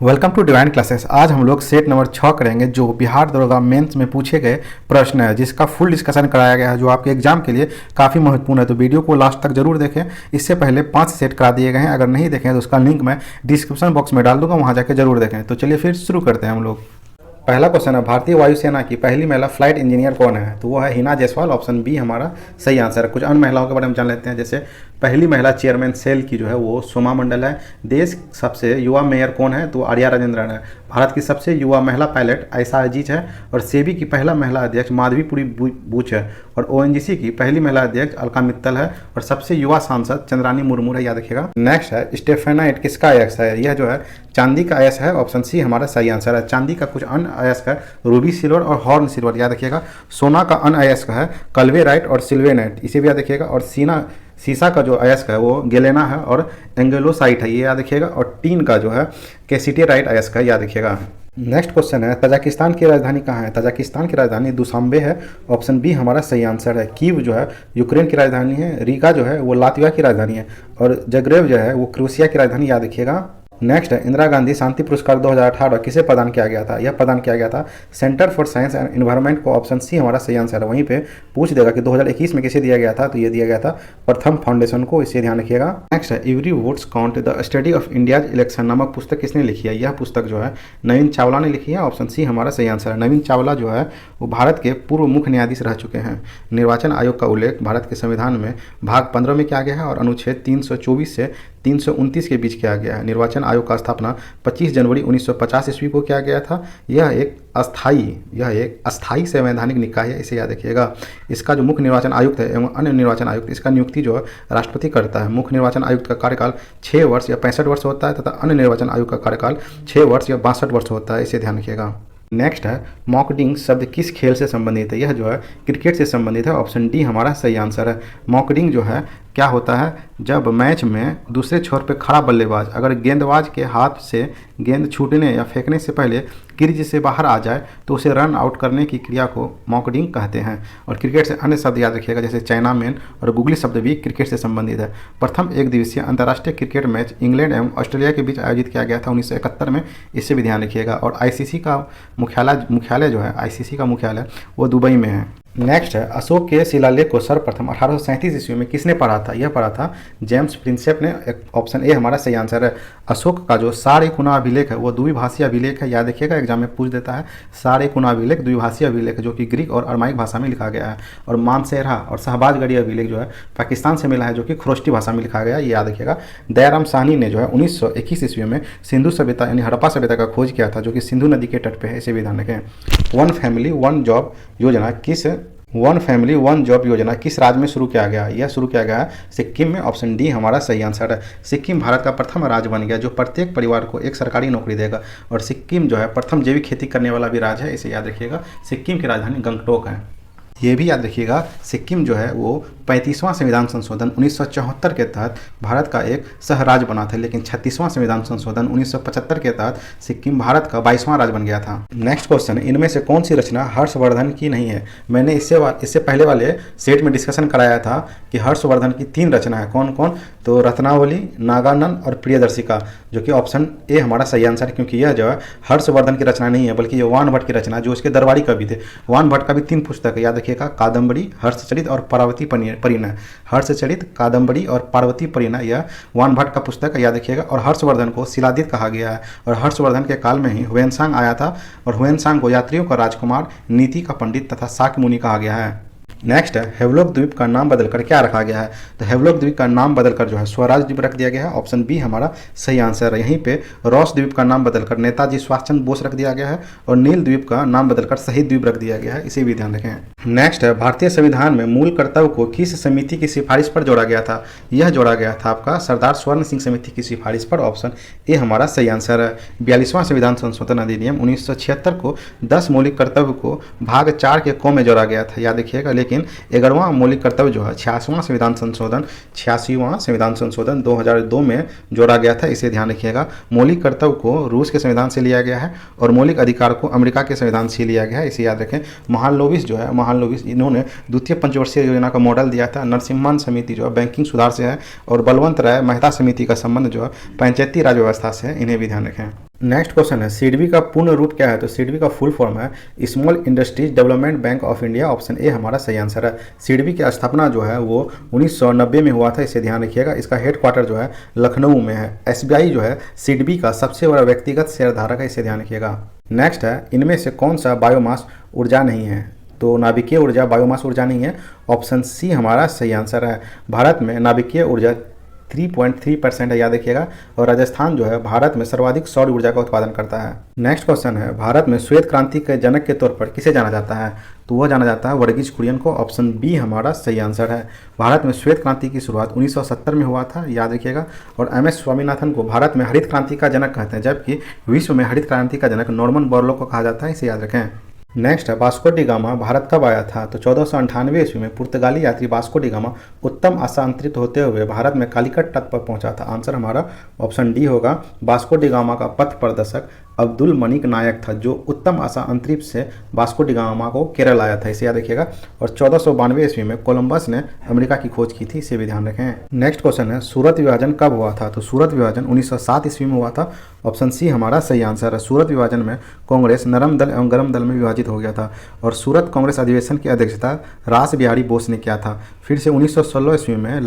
Welcome to divine classes. आज हम लोग सेट नंबर 6 करेंगे जो बिहार दरोगा मेंस में पूछे गए प्रश्न है, जिसका फुल डिस्कशन कराया गया है, जो आपके एग्जाम के लिए काफ़ी महत्वपूर्ण है। तो वीडियो को लास्ट तक जरूर देखें। इससे पहले 5 सेट करा दिए गए हैं, अगर नहीं देखें तो उसका लिंक मैं डिस्क्रिप्शन बॉक्स में डाल दूंगा, वहाँ जाकर जरूर देखें। तो चलिए फिर शुरू करते हैं हम लोग। पहला क्वेश्चन है, भारतीय वायुसेना की पहली महिला फ्लाइट इंजीनियर कौन है? तो वो है हिना जायसवाल। ऑप्शन बी हमारा सही आंसर है। कुछ अन्य महिलाओं के बारे में जान लेते हैं। जैसे पहली महिला चेयरमैन सेल की जो है वो सोमा मंडल है। देश सबसे युवा मेयर कौन है? तो आर्या राजेंद्रन है। भारत की सबसे युवा महिला पायलट आयशा अजीज है। और सेबी की पहला महिला अध्यक्ष माधवीपुरी बूच है। और ओएनजीसी की पहली महिला अध्यक्ष अलका मित्तल है। और सबसे युवा सांसद चंद्रानी मुर्मू है, याद रखिएगा। नेक्स्ट है, स्टेफेनाइट किसका अयस्क है? यह जो है चांदी का अयस्क है। ऑप्शन सी हमारा सही आंसर है। चांदी का कुछ अन्य अयस्क है रूबी सिल्वर और हॉर्न सिल्वर, याद रखिएगा। सोना का अन्य अयस्क है कल्वेराइट और सिल्वेनाइट, इसे भी याद रखिएगा। और सीसा का जो अयस्क है वो गेलेना है और एंगलोसाइट है, ये याद रखिएगा। और टीन का जो है कैसिटेराइट अयस्क है, याद रखिएगा। नेक्स्ट क्वेश्चन है, तजाकिस्तान की राजधानी कहाँ है? तजाकिस्तान की राजधानी दुशांबे है। ऑप्शन बी हमारा सही आंसर है। कीव जो है यूक्रेन की राजधानी है। रीगा जो है वो लातविया की राजधानी है। और जग्रेब जो है वो क्रोएशिया की राजधानी, याद रखिएगा। नेक्स्ट है, इंदिरा गांधी शांति पुरस्कार 2018 किसे प्रदान किया गया था? यह प्रदान किया गया था centre for science and environment को। ऑप्शन सी हमारा सही आंसर है। वहीं पे पूछ देगा कि 2021 में किसे दिया गया था, तो ये दिया गया था प्रथम फाउंडेशन को, इसे ध्यान रखिएगा। नेक्स्ट है, every votes count the study of India's election नामक पुस्तक किसने लिखी है? यह पुस्तक जो है नवीन चावला ने लिखी है। ऑप्शन सी हमारा सही आंसर है। नवीन चावला जो है वो भारत के पूर्व मुख्य न्यायाधीश रह चुके हैं। निर्वाचन आयोग का उल्लेख भारत के संविधान में भाग 15 में किया गया है और अनुच्छेद 324 से 329 के बीच किया गया है। निर्वाचन आयोग का स्थापना 25 जनवरी 1950 ईस्वी को किया गया था। यह एक अस्थायी संवैधानिक निकाय है, इसे याद रखिएगा। इसका जो मुख्य निर्वाचन आयुक्त है एवं अन्य निर्वाचन आयुक्त, इसका नियुक्ति जो है राष्ट्रपति करता है। मुख्य निर्वाचन आयुक्त का कार्यकाल 6 वर्ष या 65 वर्ष होता है तथा अन्य निर्वाचन आयुक्त का कार्यकाल 6 वर्ष या 62 वर्ष होता है, इसे ध्यान रखिएगा। नेक्स्ट है, मॉकडिंग शब्द किस खेल से संबंधित है? यह जो है क्रिकेट से संबंधित है। ऑप्शन डी हमारा सही आंसर है। मॉकडिंग जो है क्या होता है, जब मैच में दूसरे छोर पे खड़ा बल्लेबाज अगर गेंदबाज के हाथ से गेंद छूटने या फेंकने से पहले क्रीज से बाहर आ जाए तो उसे रन आउट करने की क्रिया को मॉकडिंग कहते हैं। और क्रिकेट से अन्य शब्द याद रखिएगा, जैसे चाइना मैन और गुगली शब्द भी क्रिकेट से संबंधित है। प्रथम एक दिवसीय अंतर्राष्ट्रीय क्रिकेट मैच इंग्लैंड एवं ऑस्ट्रेलिया के बीच आयोजित किया गया था 1971 में, इससे भी ध्यान रखिएगा। और आईसीसी का मुख्यालय जो है, आईसीसी का मुख्यालय वो दुबई में है। नेक्स्ट है, अशोक के शिलालेख को सर्वप्रथम 1837 ईस्वी में किसने पढ़ा था? यह पढ़ा था जेम्स प्रिंसेप ने। ऑप्शन ए हमारा सही आंसर है। अशोक का जो सारे-कुना अभिलेख है वो द्विभाषीय अभिलेख है, याद रखिएगा, एग्जाम में पूछ देता है। सारे-कुना अभिलेख द्विभाषीय अभिलेख है जो कि ग्रीक और अरमाइक भाषा में लिखा गया है। और मानसेरा और शहबाजगढ़ी अभिलेख जो है पाकिस्तान से मिला है, जो कि खरोष्टी भाषा में लिखा गया है, ये याद रखिएगा। दयाराम साहनी ने जो है 1921 ईस्वी में सिंधु सभ्यता यानी हड़प्पा सभ्यता का खोज किया था, जो कि सिंधु नदी के तट पर है, इसे भी ध्यान रखें। वन फैमिली वन जॉब योजना किस राज्य में शुरू किया गया? यह शुरू किया गया है सिक्किम में। ऑप्शन डी हमारा सही आंसर है। सिक्किम भारत का प्रथम राज्य बन गया जो प्रत्येक परिवार को एक सरकारी नौकरी देगा। और सिक्किम जो है प्रथम जैविक खेती करने वाला भी राज्य है, इसे याद रखिएगा। सिक्किम की राजधानी गंगटोक है। ये भी याद रखिएगा, सिक्किम जो है वो 35वां संविधान संशोधन 1974 के तहत भारत का एक सह राज्य बना था, लेकिन 36वां संविधान संशोधन 1975 के तहत सिक्किम भारत का 22वां राज्य बन गया था। नेक्स्ट क्वेश्चन, इनमें से कौन सी रचना हर्षवर्धन की नहीं है? मैंने इससे पहले वाले सेट में डिस्कशन कराया था कि हर्षवर्धन की 3 रचना है। कौन कौन? तो रत्नावली, नागानंद और प्रियदर्शिका, जो कि ऑप्शन ए हमारा सही आंसर है, क्योंकि यह जो है हर्षवर्धन की रचना नहीं है, बल्कि ये वान भट्ट की रचना, जो उसके दरबारी कवि थे। वान भट्ट का भी 3 पुस्तक है, याद रखिएगा, कादम्बरी, हर्षचरित और पार्वती परिणय। हर्षचरित, कादम्बरी और पार्वती परिणय यह वान भट्ट का पुस्तक है, याद रखिएगा। और हर्षवर्धन को शिलादित कहा गया है। और हर्षवर्धन के काल में ही ह्वेनसांग आया था, और ह्वेनसांग को यात्रियों का राजकुमार, नीति का पंडित तथा शाक्य मुनि कहा गया है। नेक्स्ट है, हेवलॉक द्वीप का नाम बदलकर क्या रखा गया है? तो हेवलॉक द्वीप का नाम बदलकर जो है स्वराज द्वीप रख दिया गया है। ऑप्शन बी हमारा सही आंसर है। यहीं पे रॉस द्वीप का नाम बदलकर नेताजी सुभाष चंद्र बोस रख दिया गया है। और नील द्वीप का नाम बदलकर शहीद द्वीप रख दिया गया है, इसे भी ध्यान रखें। नेक्स्ट है, भारतीय संविधान में मूल कर्तव्य को किस समिति की सिफारिश पर जोड़ा गया था? यह जोड़ा गया था आपका सरदार स्वर्ण सिंह समिति की सिफारिश पर। ऑप्शन ए हमारा सही आंसर है। 42वां संविधान संशोधन अधिनियम 1976 को 10 मौलिक कर्तव्य को भाग 4 के क में जोड़ा गया था, याद रखिएगा। लेकिन 11वां मौलिक कर्तव्य जो है 86वां संविधान संशोधन 2002 में जोड़ा गया था, इसे ध्यान रखिएगा। मौलिक कर्तव्य को रूस के संविधान से लिया गया है और मौलिक अधिकार को अमेरिका के संविधान से लिया गया है, इसे याद रखें। महालनोबिस इन्होंने द्वितीय पंचवर्षीय योजना का मॉडल दिया था। नरसिम्हन समिति जो है बैंकिंग सुधार से है और बलवंत राय मेहता समिति का संबंध जो है पंचायती राज व्यवस्था से है, इन्हें भी ध्यान रखें। नेक्स्ट क्वेश्चन है सिडबी का पूर्ण रूप क्या है? तो सिडबी का फुल फॉर्म है small industries development bank of India. Option A हमारा सही आंसर है। सिडबी की स्थापना जो है वो 1990 में हुआ था, इसे ध्यान रखिएगा। इसका हेडक्वार्टर जो है लखनऊ में है। एसबीआई जो है सिडबी का सबसे बड़ा व्यक्तिगत शेयरधारक है, इसे ध्यान रखिएगा। नेक्स्ट है इनमें से कौन सा बायोमास ऊर्जा नहीं है? तो नाभिकीय ऊर्जा बायोमास ऊर्जा नहीं है। ऑप्शन सी हमारा सही आंसर है। भारत में नाभिकीय ऊर्जा 3.3% है, याद रखिएगा। और राजस्थान जो है भारत में सर्वाधिक सौर ऊर्जा का उत्पादन करता है। नेक्स्ट क्वेश्चन है भारत में श्वेत क्रांति के जनक के तौर पर किसे जाना जाता है? तो वह जाना जाता है वर्गीज कुरियन को। ऑप्शन बी हमारा सही आंसर है। भारत में श्वेत क्रांति की शुरुआत 1970 में हुआ था, याद रखिएगा। और एम.एस. स्वामीनाथन को भारत में हरित क्रांति का जनक कहते हैं, जबकि विश्व में हरित क्रांति का जनक नॉर्मन बोरलॉग को कहा जाता है, इसे याद रखें। नेक्स्ट है वास्को डी गामा भारत कब आया था? तो 1498 ईस्वी में पुर्तगाली यात्री वास्को डी गामा उत्तम आशा अंतरित होते हुए भारत में कालीकट तट पर पहुंचा था। आंसर हमारा ऑप्शन डी होगा। वास्को डी गामा का पथ प्रदर्शक अब्दुल मनिक नायक था, जो उत्तम आशा अंतरिक्ष से वास्को डी गामा को केरल आया था, इसे याद रखिएगा। और 1492 ईस्वी में कोलंबस ने अमेरिका की खोज की थी, इसे भी ध्यान रखें। नेक्स्ट क्वेश्चन है सूरत विभाजन कब हुआ था? तो सूरत विभाजन 1907 ईस्वी में हुआ था। ऑप्शन सी हमारा सही आंसर है। सूरत विभाजन में कांग्रेस नरम दल एवं गरम दल में विभाजित हो गया था। और सूरत कांग्रेस अधिवेशन की अध्यक्षता रास बिहारी बोस ने किया था। फिर से 1916 ईस्वी में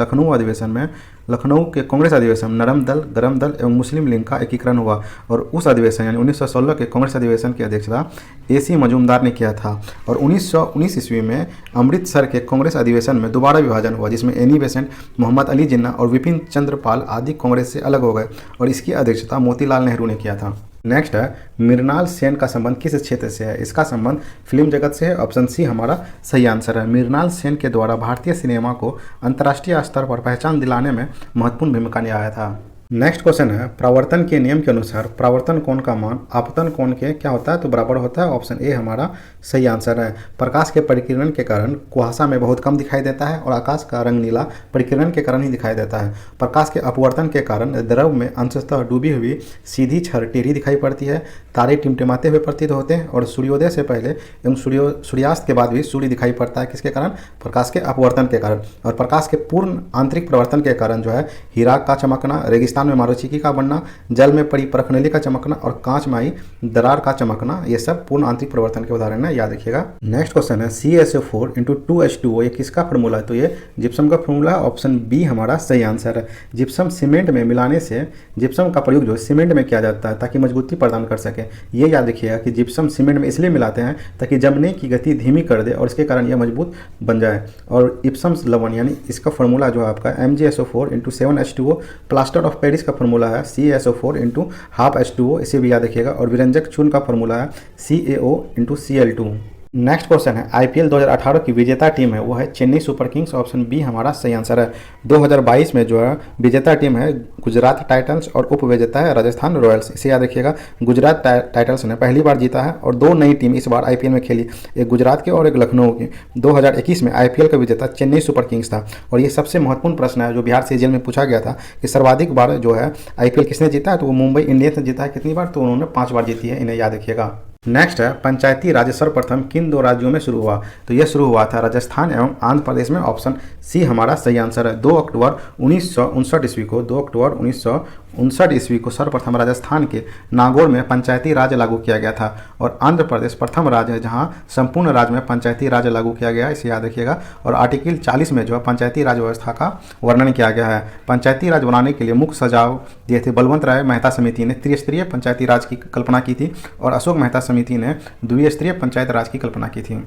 लखनऊ के कांग्रेस अधिवेशन नरम दल, गरम दल एवं मुस्लिम लीग का एकीकरण हुआ। और उस अधिवेशन यानी 1916 के कांग्रेस अधिवेशन की अध्यक्षता AC मजूमदार ने किया था। और 1919 ईस्वी में अमृतसर के कांग्रेस अधिवेशन में दोबारा विभाजन हुआ, जिसमें एनी बेसेंट, मोहम्मद अली जिन्ना और विपिन चंद्र पाल आदि कांग्रेस से अलग हो गए और इसकी अध्यक्षता मोतीलाल नेहरू ने किया था। नेक्स्ट है मृणाल सेन का संबंध किस क्षेत्र से है? इसका संबंध फिल्म जगत से है। ऑप्शन सी हमारा सही आंसर है। मृणाल सेन के द्वारा भारतीय सिनेमा को अंतर्राष्ट्रीय स्तर पर पहचान दिलाने में महत्वपूर्ण भूमिका निभाया था। नेक्स्ट क्वेश्चन है प्रावर्तन के नियम के अनुसार प्रावर्तन कोण का मान आपतन कोण के क्या होता है? तो बराबर होता है। ऑप्शन ए हमारा सही आंसर है। प्रकाश के परिकिरण के कारण कुहासा में बहुत कम दिखाई देता है और आकाश का रंग नीला परिकिरण के कारण ही दिखाई देता है। प्रकाश के अपवर्तन के कारण द्रव में अंशतः डूबी हुई सीधी छड़ टेढ़ी दिखाई पड़ती है। तारे टिमटिमाते हुए प्रतीत होते हैं और सूर्योदय से पहले एवं सूर्यास्त के बाद भी सूर्य दिखाई पड़ता है। किसके कारण? प्रकाश के अपवर्तन के कारण। और प्रकाश के पूर्ण आंतरिक परिवर्तन के कारण जो है हीरा का चमकना, रेगिस्तान में मारुचिकी का बनना, जल में पड़ी परखनली का चमकना और कांच में आई दरार का चमकना, ये सब पूर्ण आंतरिक परिवर्तन के उदाहरण है, याद रखिएगा। नेक्स्ट क्वेश्चन है CaSO4 × 2H2O ये किसका फॉर्मूला है? तो ये जिप्सम का फॉर्मूला है। ऑप्शन बी हमारा सही आंसर है। जिप्सम सीमेंट में मिलाने से जिप्सम का प्रयोग जो है सीमेंट में किया जाता है ताकि मजबूती प्रदान कर सके। ये याद रखिएगा कि जिप्सम सीमेंट में इसलिए मिलाते हैं ताकि जमने की गति धीमी कर दे और इसके कारण यह मजबूत बन जाए। और इप्सम लवण यानी इसका फॉर्मूला जो है आपका MgSO4 × 7H2O। Plaster of Paris का फॉर्मूला है CaSO4 × 12H2O, इसे भी याद रखिएगा। और विरंजक चूर्ण का फॉर्मूला है CaO × Cl2। नेक्स्ट क्वेश्चन है IPL 2018 की विजेता टीम है वो है Chennai super kings. Option B हमारा सही आंसर है। 2022 में जो है विजेता टीम है गुजरात टाइटंस और उप विजेता है राजस्थान रॉयल्स, इसे याद रखिएगा। गुजरात टाइटंस ने पहली बार जीता है और दो नई टीम इस बार IPL में खेली, एक गुजरात की और एक लखनऊ की। 2021 में IPL का विजेता चेन्नई सुपर किंग्स था। और ये सबसे महत्वपूर्ण प्रश्न है जो बिहार CGL में पूछा गया था कि सर्वाधिक बार जो है IPL किसने जीता है? तो वो मुंबई इंडियंस ने जीता है। कितनी बार? तो उन्होंने 5 बार जीती है, इन्हें याद रखिएगा। नेक्स्ट है पंचायती राज सर्वप्रथम किन दो राज्यों में शुरू हुआ? तो यह शुरू हुआ था राजस्थान एवं आंध्र प्रदेश में। ऑप्शन सी हमारा सही आंसर है। 2 अक्टूबर 1959 ईस्वी को 2 अक्टूबर 1959 ईस्वी को सर्वप्रथम राजस्थान के नागौर में पंचायती राज लागू किया गया था। और आंध्र प्रदेश प्रथम राज्य है जहां संपूर्ण राज्य में पंचायती राज लागू किया गया है, इसे याद रखिएगा। और आर्टिकल 40 में जो है पंचायती राज व्यवस्था का वर्णन किया गया है। पंचायती राज बनाने के लिए मुख्य सुझाव दिए थे बलवंत राय मेहता समिति ने त्रिस्तरीय पंचायती राज की कल्पना की थी और अशोक मेहता समिति ने द्विस्तरीय पंचायत राज की कल्पना की थी।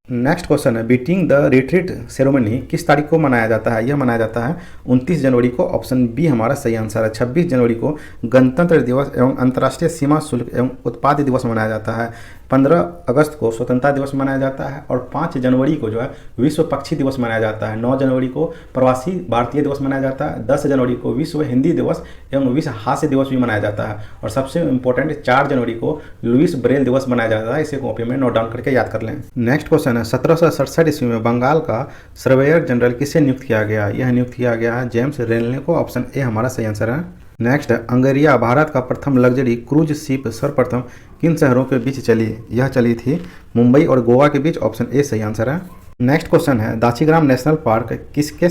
नेक्स्ट क्वेश्चन है बीटिंग द रिट्रीट सेरेमनी किस तारीख को मनाया जाता है? यह मनाया जाता है 29 जनवरी को। ऑप्शन बी हमारा सही आंसर है। 26 जनवरी को गणतंत्र दिवस एवं अंतर्राष्ट्रीय सीमा शुल्क एवं उत्पाद दिवस मनाया जाता है। 15 अगस्त को स्वतंत्रता दिवस मनाया जाता है और 5 जनवरी को जो है विश्व पक्षी दिवस मनाया जाता है। 9 जनवरी को प्रवासी भारतीय दिवस मनाया जाता है। 10 जनवरी को विश्व हिंदी दिवस एवं विश्व हास्य दिवस भी मनाया जाता है। और सबसे इंपॉर्टेंट 4 जनवरी को लुइस ब्रेल दिवस मनाया जाता है। इसे कॉपी में नोट डाउन करके याद कर लें। नेक्स्ट क्वेश्चन है 1767 ईस्वी में बंगाल का सर्वेयर जनरल किसे नियुक्त किया गया? यह नियुक्त किया गया है जेम्स रेनले को। ऑप्शन ए हमारा सही आंसर है। नेक्स्ट है अंगरिया भारत का प्रथम लग्जरी क्रूज शिप सर्वप्रथम किन शहरों के बीच चली? यह चली थी मुंबई और गोवा के बीच। ऑप्शन ए सही आंसर है। नेक्स्ट क्वेश्चन है दाचीग्राम नेशनल पार्क किसे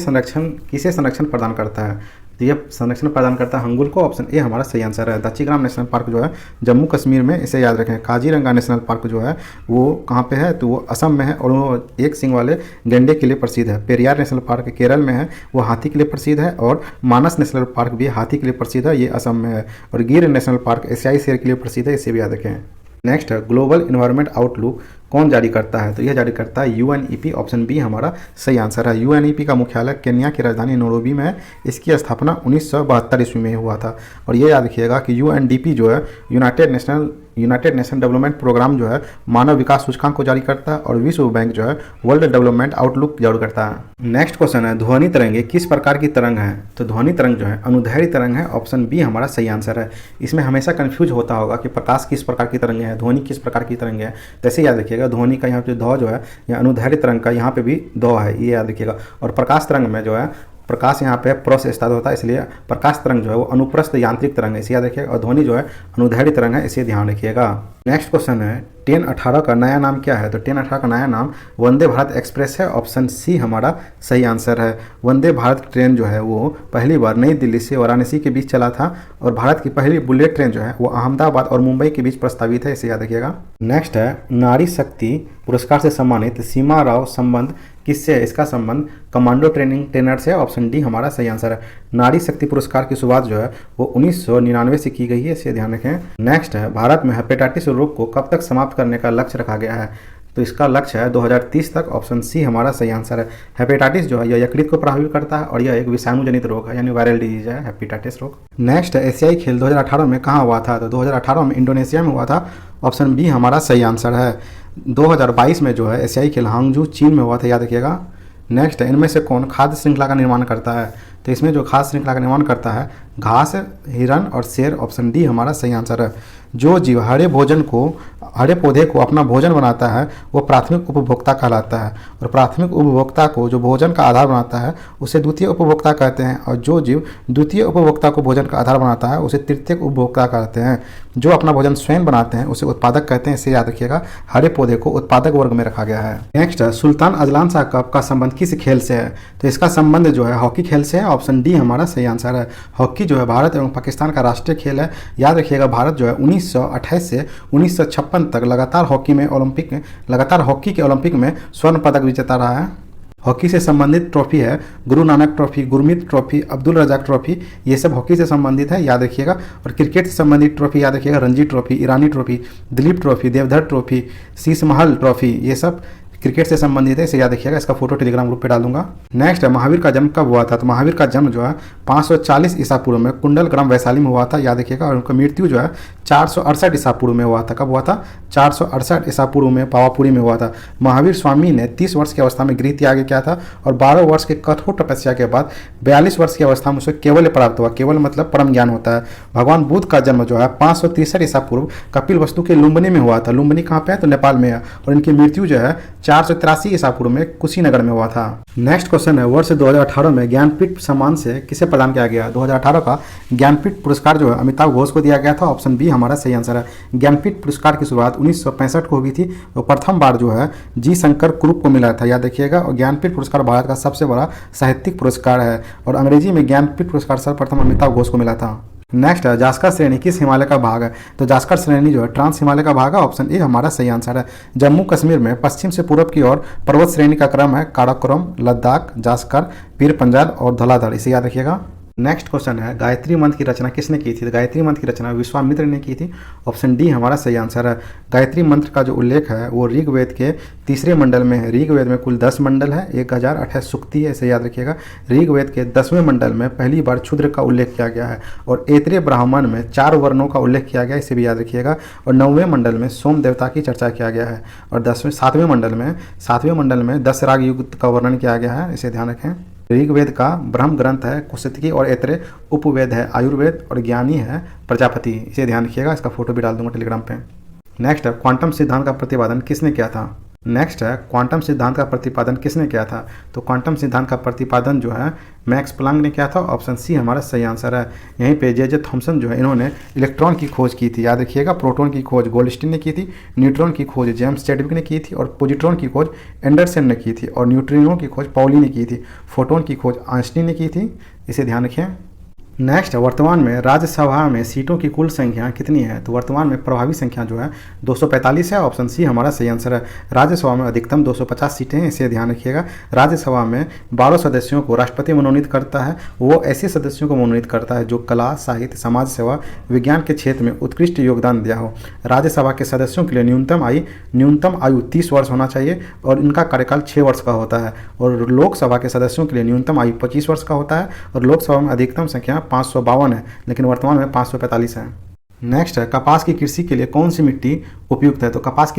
संरक्षण प्रदान करता है? तो ये संरक्षण प्रदान करता है हंगुल को। ऑप्शन ए हमारा सही आंसर है। दच्चीग्राम नेशनल पार्क जो है जम्मू कश्मीर में, इसे याद रखें। काजीरंगा नेशनल पार्क जो है वो कहाँ पे है, तो वो असम में है और वो एक सींग वाले गैंडे के लिए प्रसिद्ध है। पेरियार नेशनल पार्क केरल में है, वो हाथी के लिए प्रसिद्ध है। और मानस नेशनल पार्क भी हाथी के लिए प्रसिद्ध है, ये असम में है। और गिर नेशनल पार्क एशियाई शेर के लिए प्रसिद्ध है, इसे भी याद रखें। नेक्स्ट है ग्लोबल इन्वायरमेंट आउटलुक कौन जारी करता है, तो यह जारी करता है यूएनईपी। ऑप्शन बी हमारा सही आंसर है। यूएनईपी का मुख्यालय केन्या की राजधानी नैरोबी में है। इसकी स्थापना 1972 ईस्वी में हुआ था। और ये याद रखिएगा कि यूएनडीपी जो है यूनाइटेड नेशन डेवलपमेंट प्रोग्राम जो है मानव विकास सूचकांक को जारी करता है। और विश्व बैंक जो है वर्ल्ड डेवलपमेंट आउटलुक जारी करता है। नेक्स्ट क्वेश्चन है ध्वनि तरंगे किस प्रकार की तरंग है, तो ध्वनि तरंग जो है अनुदैर्घ्य तरंग है। ऑप्शन बी हमारा सही आंसर है। इसमें हमेशा कंफ्यूज होता होगा कि प्रकाश किस प्रकार की तरंगे है, ध्वनि किस प्रकार की तरंगे है। तो ऐसे याद रखिएगा ध्वनि का यहाँ पे ध जो है या अनुदैर्घ्य तरंग का यहाँ पे भी द है, ये याद रखिएगा। और प्रकाश तरंग में जो है प्रकाश यहाँ पे प्र से स्टार्ट होता है, इसलिए प्रकाश तरंग जो है वो अनुप्रस्थ यांत्रिक तरंग है, इसे याद रखिएगा। और ध्वनि जो है अनुदैर्घ्य तरंग है, इसे ध्यान रखिएगा। नेक्स्ट क्वेश्चन है ट्रेन 18 का नया नाम क्या है, तो ट्रेन 18 का नया नाम वंदे भारत एक्सप्रेस है। ऑप्शन सी हमारा सही आंसर है। वंदे भारत ट्रेन जो है वो पहली बार नई दिल्ली से वाराणसी के बीच चला था। और भारत की पहली बुलेट ट्रेन जो है वो अहमदाबाद और मुंबई के बीच प्रस्तावित है, इसे याद रखिएगा। नेक्स्ट है नारी शक्ति पुरस्कार से सम्मानित सीमा राव संबंध किससे है, इसका संबंध कमांडो ट्रेनिंग ट्रेनर से। ऑप्शन डी हमारा सही आंसर है। नारी शक्ति पुरस्कार की शुरुआत जो है वो 1999 से की गई है, इसे ध्यान रखें। नेक्स्ट है भारत में हेपेटाइटिस रोग को कब तक समाप्त करने का लक्ष्य रखा गया है, तो इसका लक्ष्य है 2030 तक। ऑप्शन सी हमारा सही आंसर है। हेपेटाइटिस जो है यह यकृत को प्रभावित करता है और यह एक विषाणु जनित रोग है, यानी वायरल डिजीज है हेपेटाइटिस रोग। नेक्स्ट है एशियाई खेल 2018 में कहाँ हुआ था, तो 2018 में इंडोनेशिया में हुआ था। ऑप्शन बी हमारा सही आंसर है। 2022 में जो है एशियाई खेल हांगजू चीन में हुआ था, याद रखिएगा। नेक्स्ट है इनमें से कौन खाद्य श्रृंखला का निर्माण करता है, तो इसमें जो खाद्य श्रृंखला का निर्माण करता है घास, हिरन और शेर। ऑप्शन डी हमारा सही आंसर है। जो जीव हरे पौधे को अपना भोजन बनाता है वो प्राथमिक उपभोक्ता कहलाता है। और प्राथमिक उपभोक्ता को जो भोजन का आधार बनाता है उसे द्वितीय उपभोक्ता कहते हैं। और जो जीव द्वितीय उपभोक्ता को भोजन का आधार बनाता है उसे तृतीयक उपभोक्ता कहते हैं। जो अपना भोजन स्वयं बनाते हैं उसे उत्पादक कहते हैं, इसे याद रखिएगा। हरे पौधे को उत्पादक वर्ग में रखा गया है। नेक्स्ट है सुल्तान अजलान शाह कप का संबंध किस खेल से है, तो इसका संबंध जो है हॉकी खेल से है। ऑप्शन डी हमारा सही आंसर है। हॉकी जो है भारत एवं पाकिस्तान का राष्ट्रीय खेल है, याद रखिएगा। भारत जो है 1928 से 1956 तक लगातार हॉकी के ओलंपिक में स्वर्ण पदक विजेता रहा है। हॉकी से संबंधित ट्रॉफी है Guru Nanak trophy, Gurmeet trophy, Abdul Razak trophy, ये सब हॉकी से संबंधित है, याद रखिएगा। और क्रिकेट से संबंधित ट्रॉफी याद रखिएगा Ranji trophy, Irani trophy, Duleep trophy, Deodhar trophy, Sheesh Mahal trophy, ये सब क्रिकेट से संबंधित है, इसे याद रखिएगा। इसका फोटो टेलीग्राम ग्रुप पे डाल दूंगा। नेक्स्ट है महावीर का जन्म कब हुआ था, तो महावीर का जन्म जो है 540 ईसा पूर्व में कुंडल ग्राम वैशाली में हुआ था, याद रखिएगा। और उनका मृत्यु जो है 468 ईसा पूर्व में हुआ था। कब हुआ था, 468 ईसा पूर्व में पावापुरी में हुआ था। महावीर स्वामी ने 30 वर्ष की अवस्था में गृह त्याग किया था और 12 वर्ष के कठोर तपस्या के बाद 42 वर्ष की अवस्था में उसे केवल प्राप्त हुआ। केवल मतलब परम ज्ञान होता है। भगवान बुद्ध का जन्म जो है 563 ईसा पूर्व कपिल वस्तु के लुम्बिनी में हुआ था। लुम्बिनी कहाँ पे है, तो नेपाल में है। और इनकी मृत्यु जो है 483 ईसा पूर्व में कुशीनगर में हुआ था। नेक्स्ट क्वेश्चन है वर्ष 2018 में ज्ञानपीठ सम्मान से किसे प्रदान किया गया। 2018 का ज्ञानपीठ पुरस्कार जो है अमिताभ घोष को दिया गया था। ऑप्शन बी हमारा सही आंसर है। ज्ञानपीठ पुरस्कार की शुरुआत 1965 को हुई थी और प्रथम बार जो है जी शंकर कुरूप को मिला था, याद रखिएगा। और ज्ञानपीठ पुरस्कार भारत का सबसे बड़ा साहित्यिक पुरस्कार है और अंग्रेजी में ज्ञानपीठ पुरस्कार सर्वप्रथम अमिताभ घोष को मिला था। नेक्स्ट है जास्कर श्रेणी किस हिमालय का भाग है, तो जास्कर श्रेणी जो है ट्रांस हिमालय का भाग है। ऑप्शन ए हमारा सही आंसर है। जम्मू कश्मीर में पश्चिम से पूर्व की ओर पर्वत श्रेणी का क्रम है काराकोरम, लद्दाख, जास्कर, पीर पंजाल और धौलाधर, इसे याद रखिएगा। नेक्स्ट क्वेश्चन है गायत्री मंत्र की रचना किसने की थी, तो गायत्री मंत्र की रचना विश्वामित्र ने की थी। ऑप्शन डी हमारा सही आंसर है। गायत्री मंत्र का जो उल्लेख है वो ऋग्वेद के 3रे मंडल में है। ऋग्वेद में कुल 10 मंडल है, 1028 सूक्ति है, इसे याद रखिएगा। ऋग्वेद के 10वें मंडल में पहली बार क्षुद्र का उल्लेख किया गया है और ऐतरेय ब्राह्मण में 4 वर्णों का उल्लेख किया गया है, इसे भी याद रखिएगा। और 9वें मंडल में सोम देवता की चर्चा किया गया है और 7वें मंडल में 10 राग युग का वर्णन किया गया है, इसे ध्यान रखें। ऋग्वेद का ब्रह्म ग्रंथ है कुशतिकी और ऐतरेय उपवेद है आयुर्वेद और ज्ञानी है प्रजापति, इसे ध्यान रखिएगा। इसका फोटो भी डाल दूंगा टेलीग्राम पे। नेक्स्ट है क्वांटम सिद्धांत का प्रतिपादन किसने किया था। नेक्स्ट है क्वांटम सिद्धांत का प्रतिपादन किसने किया था, तो क्वांटम सिद्धांत का प्रतिपादन जो है मैक्स प्लांक ने किया था। ऑप्शन सी हमारा सही आंसर है। यहीं पे जे थॉमसन जो है इन्होंने इलेक्ट्रॉन की खोज की थी, याद रखिएगा। प्रोटॉन की खोज गोल्डस्टीन ने की थी, न्यूट्रॉन की खोज जेम्स चैडविक ने की थी और पॉजिट्रॉन की खोज एंडरसन ने की थी और न्यूट्रिनो की खोज पाउली ने की थी। फोटोन की खोज आइंस्टीन ने की थी, इसे ध्यान रखें। नेक्स्ट है, वर्तमान में राज्यसभा में सीटों की कुल संख्या कितनी है? तो वर्तमान में प्रभावी संख्या जो है 245 है। ऑप्शन सी हमारा सही आंसर है। राज्यसभा में अधिकतम 250 सीटें हैं, इसे ध्यान रखिएगा। राज्यसभा में 12 सदस्यों को राष्ट्रपति मनोनीत करता है। वो ऐसे सदस्यों को मनोनीत करता है जो कला, साहित्य, समाज सेवा, विज्ञान के क्षेत्र में उत्कृष्ट योगदान दिया हो। राज्यसभा के सदस्यों के लिए न्यूनतम आयु 30 वर्ष होना चाहिए और इनका कार्यकाल 6 वर्ष का होता है। और लोकसभा के सदस्यों के लिए न्यूनतम आयु 25 वर्ष का होता है और लोकसभा में अधिकतम संख्या 552 है, लेकिन वर्तमान में 545 है। नेक्स्ट है, कपास की कृषि के लिए कौन सी मिट्टी उपयुक्त है? तो कपास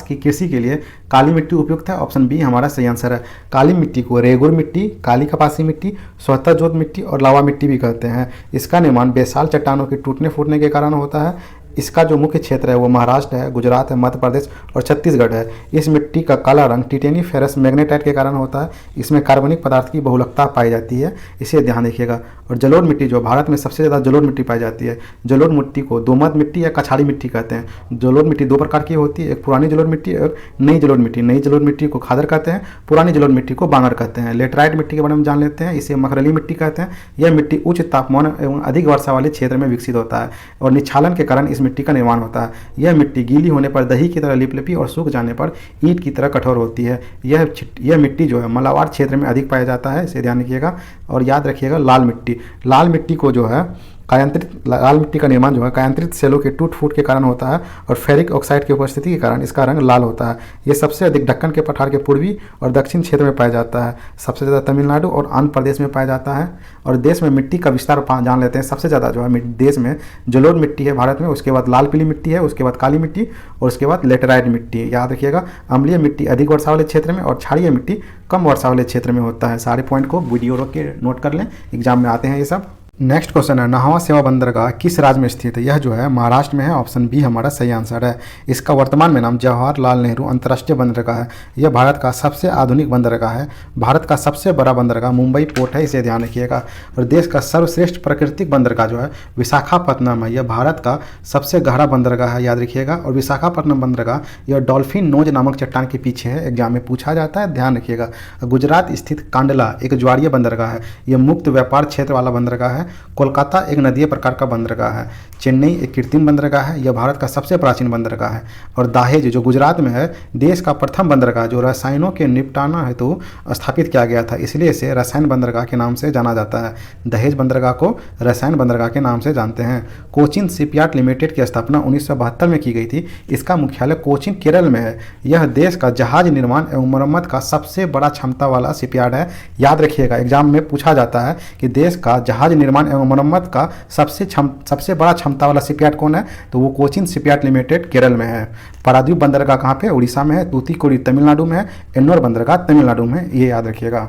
की कृषि के लिए काली मिट्टी उपयुक्त है। ऑप्शन बी हमारा सही आंसर है। काली मिट्टी को रेगुर मिट्टी, काली कपासी मिट्टी, स्वतः जोत मिट्टी और लावा मिट्टी भी कहते हैं। इसका निर्माण बेसाल चट्टानों के टूटने फूटने के कारण होता है। इसका जो मुख्य क्षेत्र है वो महाराष्ट्र है, गुजरात है, मध्य प्रदेश और छत्तीसगढ़ है। इस मिट्टी का काला रंग टिटेनी फेरस मैग्नेटाइट के कारण होता है। इसमें कार्बनिक पदार्थ की बहुलकता पाई जाती है, इसे ध्यान रखिएगा। और जलोढ़ मिट्टी जो भारत में सबसे ज़्यादा जलोढ़ मिट्टी पाई जाती है। जलोढ़ मिट्टी को दोमट मिट्टी या कछाड़ी मिट्टी कहते हैं। जलोढ़ मिट्टी दो प्रकार की होती है, एक पुरानी जलोढ़ मिट्टी और नई जलोढ़ मिट्टी। नई जलोढ़ मिट्टी को खादर कहते हैं, पुरानी जलोढ़ मिट्टी को बांगर कहते हैं। लेटराइट मिट्टी के बारे में जान लेते हैं, इसे मखरली मिट्टी कहते हैं। यह मिट्टी उच्च तापमान एवं अधिक वर्षा वाले क्षेत्र में विकसित होता है और निक्षालन के कारण इस मिट्टी का निर्माण होता है। यह मिट्टी गीली होने पर दही की तरह लिपलिपी और सूख जाने पर ईंट की तरह कठोर होती है। यह मिट्टी जो है मलाबार क्षेत्र में अधिक पाया जाता है, इसे ध्यान रखिएगा। और याद रखिएगा लाल मिट्टी को जो है लाल मिट्टी का निर्माण जो है कायांतरित सेलों के टूट फूट के कारण होता है और फेरिक ऑक्साइड की उपस्थिति के कारण इसका रंग लाल होता है। ये सबसे अधिक दक्कन के पठार के पूर्वी और दक्षिण क्षेत्र में पाया जाता है। सबसे ज़्यादा तमिलनाडु और आंध्र प्रदेश में पाया जाता है। और देश में मिट्टी का विस्तार जान लेते हैं। सबसे ज़्यादा जो है देश में जलोढ़ मिट्टी है भारत में, उसके बाद लाल पीली मिट्टी है, उसके बाद काली मिट्टी और उसके बाद लेटेराइट मिट्टी। याद रखिएगा, अम्लीय मिट्टी अधिक वर्षा वाले क्षेत्र में और क्षारीय मिट्टी कम वर्षा वाले क्षेत्र में होता है। सारे पॉइंट को वीडियो रोक के नोट कर लें, एग्जाम में आते हैं ये सब। नेक्स्ट क्वेश्चन है, नाहवा सेवा बंदरगाह किस राज्य में स्थित है? यह जो है महाराष्ट्र में है। ऑप्शन बी हमारा सही आंसर है। इसका वर्तमान में नाम जवाहरलाल नेहरू अंतर्राष्ट्रीय बंदरगाह है। यह भारत का सबसे आधुनिक बंदरगाह है। भारत का सबसे बड़ा बंदरगाह मुंबई पोर्ट है, इसे ध्यान रखिएगा। और देश का सर्वश्रेष्ठ प्राकृतिक बंदरगाह जो है विशाखापट्टनम है। यह भारत का सबसे गहरा बंदरगाह है, याद रखिएगा। और विशाखापट्टनम बंदरगाह यह डॉल्फिन नोज नामक चट्टान के पीछे है, एग्जाम में पूछा जाता है, ध्यान रखिएगा। गुजरात स्थित कांडला एक ज्वारीय बंदरगाह है। यह मुक्त व्यापार क्षेत्र वाला बंदरगाह है। कोलकाता एक नदीय प्रकार का बंदरगाह है। चेन्नई एक कृत्रिम बंदरगाह है। यह भारत का सबसे प्राचीन बंदरगाह है। और दाहेज जो गुजरात में है, देश का प्रथम बंदरगाह जो रसायनों के निपटाना हेतु स्थापित किया गया था, इसलिए इसे रसायन बंदरगाह के नाम से जाना जाता है। दहेज बंदरगाह को रसायन बंदरगाह के नाम से जानते हैं। कोचिन शिपयार्ड लिमिटेड की स्थापना 1972 में की गई थी। इसका मुख्यालय कोचिन केरल में है। यह देश का जहाज निर्माण एवं मरम्मत का सबसे बड़ा क्षमता वाला शिपयार्ड है। याद रखिएगा, एग्जाम में पूछा जाता है कि देश का जहाज निर्माण एवं मरम्मत का सबसे बड़ा क्षमता वाला शिपयार्ड कौन है? तो वो कोचिन शिपयार्ड लिमिटेड केरल में है। पारादीप बंदरगाह कहाँ पे? उड़ीसा में है। तूतीकोड़ी तमिलनाडु में है। एन्नोर बंदरगाह तमिलनाडु में है, ये याद रखिएगा।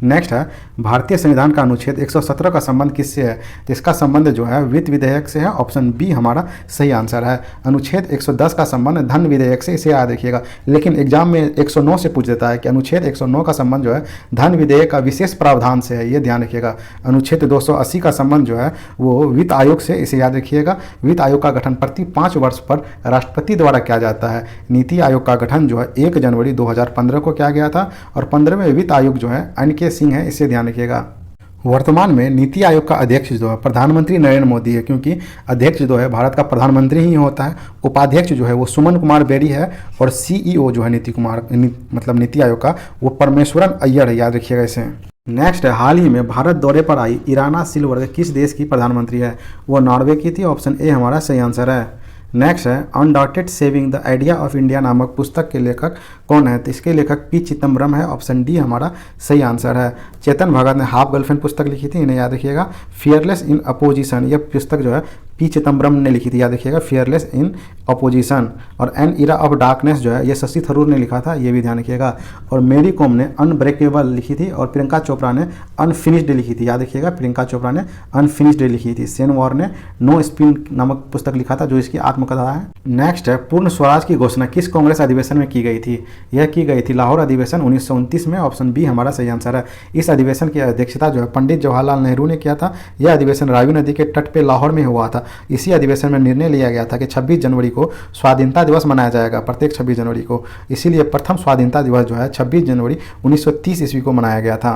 नेक्स्ट है, भारतीय संविधान का अनुच्छेद 117 का संबंध किससे है? तो इसका संबंध जो है वित्त विधेयक से है। ऑप्शन बी हमारा सही आंसर है। अनुच्छेद 110 का संबंध धन विधेयक से, इसे याद रखिएगा। लेकिन एग्जाम में 109 से पूछ देता है कि अनुच्छेद 109 का संबंध जो है धन विधेयक का विशेष प्रावधान से है, ये ध्यान रखिएगा। अनुच्छेद 280 का संबंध जो है वो वित्त आयोग से, इसे याद रखिएगा। वित्त आयोग का गठन प्रति 5 वर्ष पर राष्ट्रपति द्वारा किया जाता है। नीति आयोग का गठन जो है 1 जनवरी 2015 को किया गया था और 15वें वित्त आयोग जो है NK सिंह है, इसे ध्यान रखिएगा। वर्तमान में नीति आयोग का अध्यक्ष जो है प्रधानमंत्री नरेंद्र मोदी है, क्योंकि अध्यक्ष जो है भारत का प्रधानमंत्री ही होता है। उपाध्यक्ष जो है वो सुमन कुमार बेरी है और CEO जो है नीति आयोग का वो परमेश्वरन अय्यर है, याद रखिएगा इसे। नेक्स्ट है, हाल ही में भारत दौरे पर आई इराना सिलवर्ग किस देश की प्रधानमंत्री है? वो नॉर्वे की थी। ऑप्शन ए हमारा सही आंसर है। नेक्स्ट है, undaunted saving the idea of India नामक पुस्तक के लेखक कौन है? तो इसके लेखक पी चिदम्बरम है। ऑप्शन डी हमारा सही आंसर है। चेतन भगत ने हाफ गर्लफ्रेंड पुस्तक लिखी थी, इन्हें याद रखिएगा। फियरलेस इन अपोजिशन, यह पुस्तक जो है पी चिदम्बरम ने लिखी थी, याद रखिएगा, फियरलेस इन अपोजिशन। और एन इरा ऑफ डार्कनेस जो है ये शशि थरूर ने लिखा था, ये भी ध्यान रखिएगा। और मेरी कॉम ने अनब्रेकेबल लिखी थी और प्रियंका चोपड़ा ने अनफिनिश्ड लिखी थी, याद रखिएगा, प्रियंका चोपड़ा ने अनफिनिश्ड लिखी थी। सेन वॉर ने नो स्पिन नामक पुस्तक लिखा था जो इसकी आत्मकथा है। नेक्स्ट है, पूर्ण स्वराज की घोषणा किस कांग्रेस अधिवेशन में की गई थी? यह की गई थी लाहौर अधिवेशन 1929 में। ऑप्शन बी हमारा सही आंसर है। इस अधिवेशन की अध्यक्षता जो है पंडित जवाहरलाल नेहरू ने किया था। यह अधिवेशन रावी नदी के तट पे लाहौर में हुआ था। इसी अधिवेशन में निर्णय लिया गया था कि 26 जनवरी को स्वाधीनता दिवस मनाया जाएगा, प्रत्येक 26 जनवरी को। इसीलिए प्रथम स्वाधीनता दिवस जो है 26 जनवरी 1930 ईस्वी को मनाया गया था।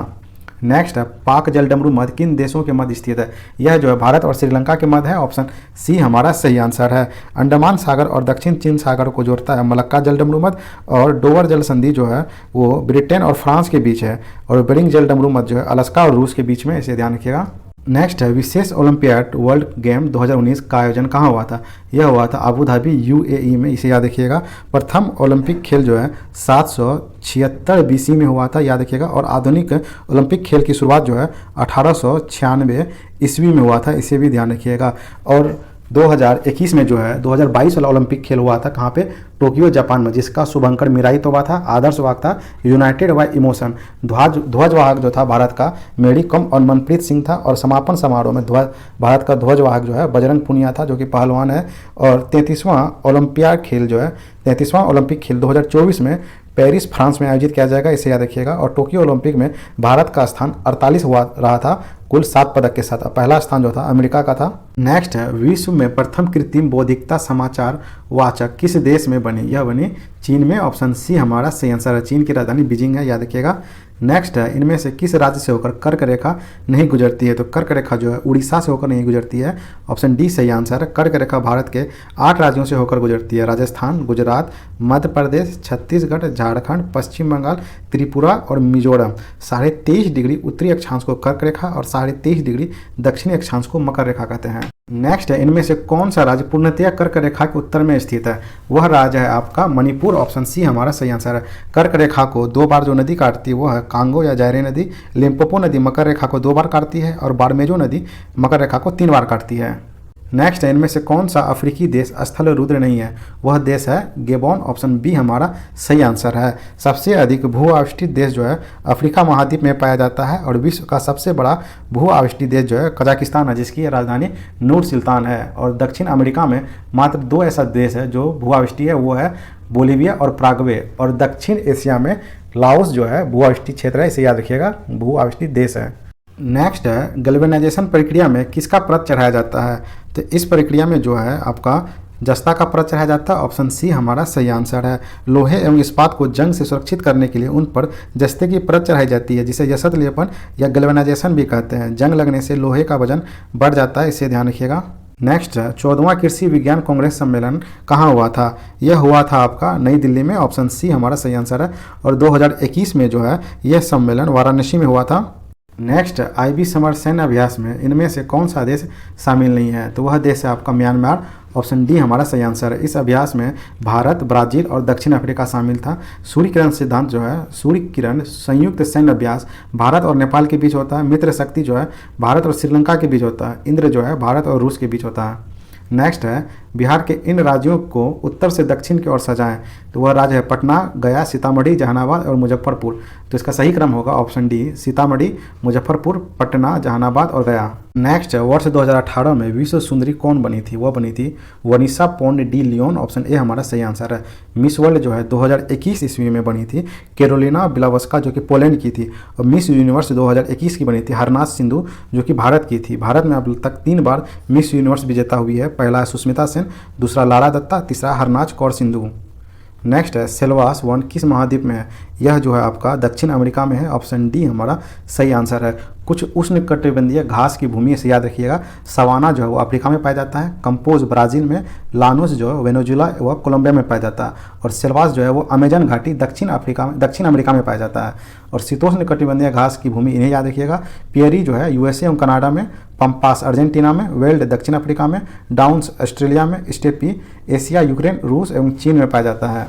नेक्स्ट है पाक जलडमरू मध्य किन देशों के मध्य स्थित है? यह जो है भारत और श्रीलंका के मध्य है। ऑप्शन सी हमारा सही आंसर है। अंडमान सागर और दक्षिण चीन सागर को जोड़ता है मलक्का जलडमरू मध्य, और डोवर जल संधि जो है वो ब्रिटेन और फ्रांस के बीच है, और बेरिंग जलडमरू मध्य जो है अलास्का और रूस के बीच में, इसे ध्यान रखिएगा। नेक्स्ट है विशेष ओलंपियाड वर्ल्ड गेम 2019 का आयोजन कहाँ हुआ था? यह हुआ था अबू धाबी यूएई में, इसे याद रखिएगा। प्रथम ओलंपिक खेल जो है 776 बीसी में हुआ था, याद रखिएगा। और आधुनिक ओलंपिक खेल की शुरुआत जो है 1896 ईस्वी में हुआ था, इसे भी ध्यान रखिएगा। और 2021 में जो है 2022 वाला ओलंपिक खेल हुआ था कहाँ पे? टोक्यो जापान में, जिसका शुभंकर मिराई तोबा था, आदर्श वाहक था यूनाइटेड बाय इमोशन, ध्वजवाहक जो था भारत का मेरी कॉम और मनप्रीत सिंह था, और समापन समारोह में भारत का ध्वजवाहक जो है बजरंग पुनिया था, जो कि पहलवान है। और 33वां ओलंपियाड खेल जो है 33वां ओलंपिक खेल 2024 में पेरिस फ्रांस में आयोजित किया जाएगा, इसे याद रखिएगा। और टोक्यो ओलंपिक में भारत का स्थान 48 हुआ रहा था कुल 7 पदक के साथ, पहला स्थान जो था अमेरिका का था। नेक्स्ट है विश्व में प्रथम कृत्रिम बौद्धिकता समाचार वाचक किस देश में बनी? यह बनी चीन में। ऑप्शन सी हमारा सही आंसर है। चीन की राजधानी बीजिंग है, याद रखिएगा। नेक्स्ट है इनमें से किस राज्य से होकर कर्क रेखा नहीं गुजरती है? तो कर्क रेखा जो है उड़ीसा से होकर नहीं गुजरती है, ऑप्शन डी सही आंसर है। कर्क रेखा भारत के 8 राज्यों से होकर गुजरती है, राजस्थान, गुजरात, मध्य प्रदेश, छत्तीसगढ़, झारखंड, पश्चिम बंगाल, त्रिपुरा और मिजोरम। 23.5 डिग्री उत्तरी अक्षांश को कर्क रेखा और 23.5 डिग्री दक्षिणी अक्षांश को मकर रेखा कहते हैं। नेक्स्ट है इनमें से कौन सा राज्य पूर्णतया कर्क रेखा के उत्तर में स्थित है? वह राज्य है आपका मणिपुर, ऑप्शन सी हमारा सही आंसर है। कर्क रेखा को 2 बार जो नदी काटती है वो है कांगो या जायरे नदी। लिम्पोपो नदी मकर रेखा को 2 बार काटती है, और बारमेजो नदी मकर रेखा को 3 बार काटती है। नेक्स्ट है इनमें से कौन सा अफ्रीकी देश स्थल रुद्र नहीं है? वह देश है गेबोन, ऑप्शन बी हमारा सही आंसर है। सबसे अधिक भू आविष्टित देश जो है अफ्रीका महाद्वीप में पाया जाता है, और विश्व का सबसे बड़ा भू आविष्टित देश जो है कजाकिस्तान है, जिसकी राजधानी नूर सुल्तान है। और दक्षिण अमेरिका में मात्र 2 ऐसा देश है जो भू आविष्टित है, वो है बोलीविया और प्रागवे। और दक्षिण एशिया में लाओस जो है भू आविष्टित क्षेत्र है, इसे याद रखिएगा, भू आविष्टित देश है। नेक्स्ट है गैल्वेनाइजेशन प्रक्रिया में किसका परत चढ़ाया जाता है? तो इस प्रक्रिया में जो है आपका जस्ता का परत चढ़ाया जाता है, ऑप्शन सी हमारा सही आंसर है। लोहे एवं इस्पात को जंग से सुरक्षित करने के लिए उन पर जस्ते की परत चढ़ाई जाती है, जिसे यशत लेपन या गैल्वेनाइजेशन भी कहते हैं। जंग लगने से लोहे का वजन बढ़ जाता है, इसे ध्यान रखिएगा। नेक्स्ट है 14वां कृषि विज्ञान कांग्रेस सम्मेलन कहाँ हुआ था? यह हुआ था आपका नई दिल्ली में, ऑप्शन सी हमारा सही आंसर है। और 2021 में जो है यह सम्मेलन वाराणसी में हुआ था। नेक्स्ट आईबी समर सैन्य अभ्यास में इनमें से कौन सा देश शामिल नहीं है? तो वह देश है आपका म्यांमार, ऑप्शन डी हमारा सही आंसर है। इस अभ्यास में भारत, ब्राजील और दक्षिण अफ्रीका शामिल था। सूर्य किरण सिद्धांत जो है सूर्य किरण संयुक्त सैन्य अभ्यास भारत और नेपाल के बीच होता है। मित्र शक्ति जो है भारत और श्रीलंका के बीच होता है। इंद्र जो है भारत और रूस के बीच होता है। नेक्स्ट है बिहार के इन राज्यों को उत्तर से दक्षिण की ओर सजाएं, तो वह राज्य है पटना, गया, सीतामढ़ी, जहानाबाद और मुजफ्फरपुर। तो इसका सही क्रम होगा ऑप्शन डी, सीतामढ़ी, मुजफ्फरपुर, पटना, जहानाबाद और गया। नेक्स्ट है वर्ष 2018 में विश्व सुंदरी कौन बनी थी? वह बनी थी Vanessa Ponce de Leon, option A हमारा सही आंसर है। मिस वर्ल्ड जो है 2021 ईस्वी में बनी थी कैरोलिना बिलावस्का, जो कि पोलैंड की थी। और मिस यूनिवर्स 2021 की बनी थी हरनाथ सिंधु, जो कि भारत की थी। भारत में अब तक 3 बार मिस यूनिवर्स विजेता हुई है। पहला है सुष्मिता सेन, दूसरा लारा दत्ता, तीसरा हरनाज कौर सिंधु। नेक्स्ट है सेल्वास वन किस महाद्वीप में है? यह जो है आपका दक्षिण अमेरिका में है, ऑप्शन डी हमारा सही आंसर है। कुछ उष्णकटिबंधीय घास की भूमि से याद रखिएगा। सवाना जो है वो अफ्रीका में पाया जाता है, कंपोज ब्राज़ील में, लानोस जो है वेनेजुएला व कोलंबिया में पाया जाता है, और सेल्वास जो है वो अमेजन घाटी दक्षिण अमेरिका में पाया जाता है। और शीतोष्णकटिबंधीय घास की भूमि इन्हें याद रखिएगा। पियरी जो है यूएसए एवं कनाडा में, पंपास अर्जेंटीना में, वेल्ड दक्षिण अफ्रीका में, डाउन्स ऑस्ट्रेलिया में, स्टेपी एशिया, यूक्रेन, रूस एवं चीन में पाया जाता है।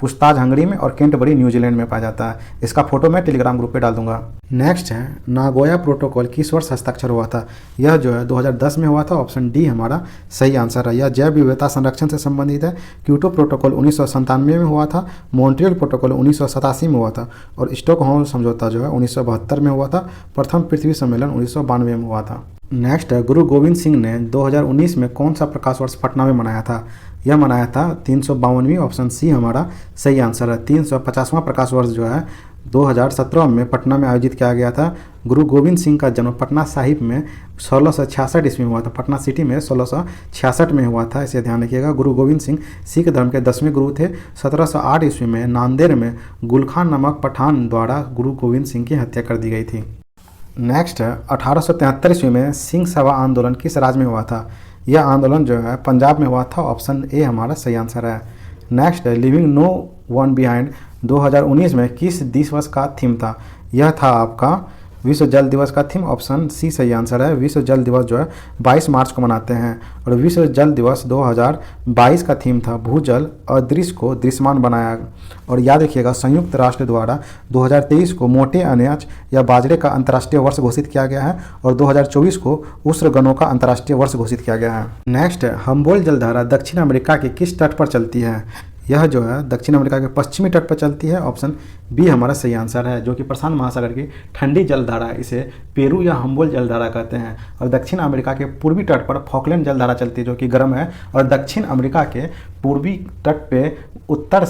पुस्ताज हंगरी में और कैंटरबरी न्यूजीलैंड में पाया जाता है। इसका फोटो मैं टेलीग्राम ग्रुप पे डाल दूंगा। नेक्स्ट है नागोया प्रोटोकॉल किस वर्ष हस्ताक्षर हुआ था? यह जो है 2010 में हुआ था, ऑप्शन डी हमारा सही आंसर है। यह जैव विविधता संरक्षण से संबंधित है। क्योटो प्रोटोकॉल 1997 में हुआ था, मॉन्ट्रियल प्रोटोकॉल 1987 में हुआ था, और स्टॉकहोम समझौता जो है 1972 में हुआ था। प्रथम पृथ्वी सम्मेलन 1992 में हुआ था। नेक्स्ट है गुरु गोविंद सिंह ने 2019 में कौन सा प्रकाश वर्ष पटना में मनाया था? यह मनाया था 352वीं, ऑप्शन सी हमारा सही आंसर है। 350वां प्रकाश वर्ष जो है 2017 में पटना में आयोजित किया गया था। गुरु गोविंद सिंह का जन्म पटना साहिब में 1666 ईस्वी में हुआ था। पटना सिटी में 1666 में हुआ था, इसे ध्यान रखिएगा। गुरु गोविंद सिंह सिख धर्म के 10वें गुरु थे। 1708 ईस्वी में नांदेड़ में गुलखान नामक पठान द्वारा गुरु गोविंद सिंह की हत्या कर दी गई थी। नेक्स्ट है 1873 ईस्वी में सिंह सभा आंदोलन किस राज्य में हुआ था? यह आंदोलन जो है पंजाब में हुआ था। ऑप्शन ए हमारा सही आंसर है। नेक्स्ट है लिविंग नो वन बिहाइंड 2019 में किस दिवस का थीम था? यह था आपका विश्व जल दिवस का थीम। ऑप्शन सी सही आंसर है। विश्व जल दिवस जो है 22 मार्च को मनाते हैं और विश्व जल दिवस 2022 का थीम था भूजल अदृश्य को दृश्यमान बनाया। और याद रखिएगा संयुक्त राष्ट्र द्वारा 2023 को मोटे अनाज या बाजरे का अंतर्राष्ट्रीय वर्ष घोषित किया गया है और 2024 को उष्ण का अंतर्राष्ट्रीय वर्ष घोषित किया गया है। नेक्स्ट है हम्बोल्ट जलधारा दक्षिण अमेरिका के किस तट पर चलती है? यह जो है दक्षिण अमेरिका के पश्चिमी तट पर चलती है। ऑप्शन बी हमारा सही आंसर है, जो कि प्रशांत महासागर की ठंडी जलधारा, इसे पेरू या हम्बोल्ट जलधारा कहते हैं। और दक्षिण अमेरिका के पूर्वी तट पर फॉकलैंड जलधारा चलती है जो कि गर्म है। और दक्षिण अमेरिका के पूर्वी तट पे उत्तर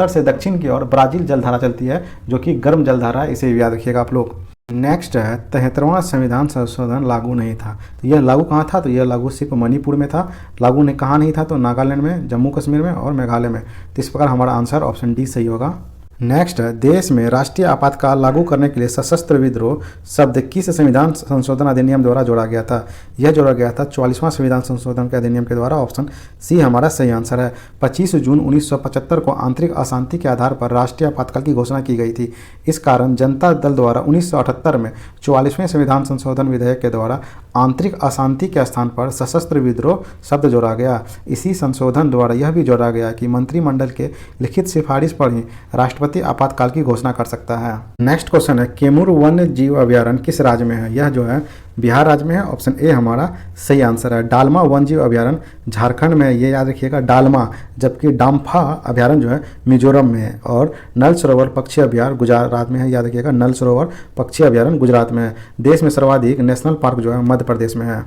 से दक्षिण की ओर ब्राज़ील जलधारा चलती है जो कि गर्म जलधारा है, इसे याद रखिएगा आप लोग। नेक्स्ट है 73वां संविधान संशोधन लागू नहीं था, तो यह लागू कहाँ था? तो यह लागू सिर्फ मणिपुर में था। लागू नहीं कहाँ नहीं था? तो नागालैंड में, जम्मू कश्मीर में और मेघालय में। तो इस प्रकार हमारा आंसर ऑप्शन डी सही होगा। नेक्स्ट है देश में राष्ट्रीय आपातकाल लागू करने के लिए सशस्त्र विद्रोह शब्द किस संविधान संशोधन अधिनियम द्वारा जोड़ा गया था? यह जोड़ा गया था 44वां संविधान संशोधन के अधिनियम के द्वारा। ऑप्शन सी हमारा सही आंसर है। 25 जून 1975 को आंतरिक अशांति के आधार पर राष्ट्रीय आपातकाल की घोषणा की गई थी। इस कारण जनता दल द्वारा 1978 में 44वें संविधान संशोधन विधेयक के द्वारा आंतरिक अशांति के स्थान पर सशस्त्र विद्रोह शब्द जोड़ा गया। इसी संशोधन द्वारा यह भी जोड़ा गया कि मंत्रिमंडल के लिखित सिफारिश पर ही राष्ट्रपति आपातकाल की घोषणा कर सकता है। नेक्स्ट क्वेश्चन है कैमूर वन्य जीव अभयारण्य किस राज्य में है? यह जो है बिहार राज्य में है। ऑप्शन ए हमारा सही आंसर है। डालमा वन्य जीव अभयारण्य झारखंड में है, ये याद रखिएगा डालमा, जबकि डाम्फा अभयारण्य जो है मिजोरम में है। और नल सरोवर पक्षी अभयारण्य गुजरात में है, याद रखिएगा नल सरोवर पक्षी अभयारण्य गुजरात में है। देश में सर्वाधिक नेशनल पार्क जो है मध्य प्रदेश में है।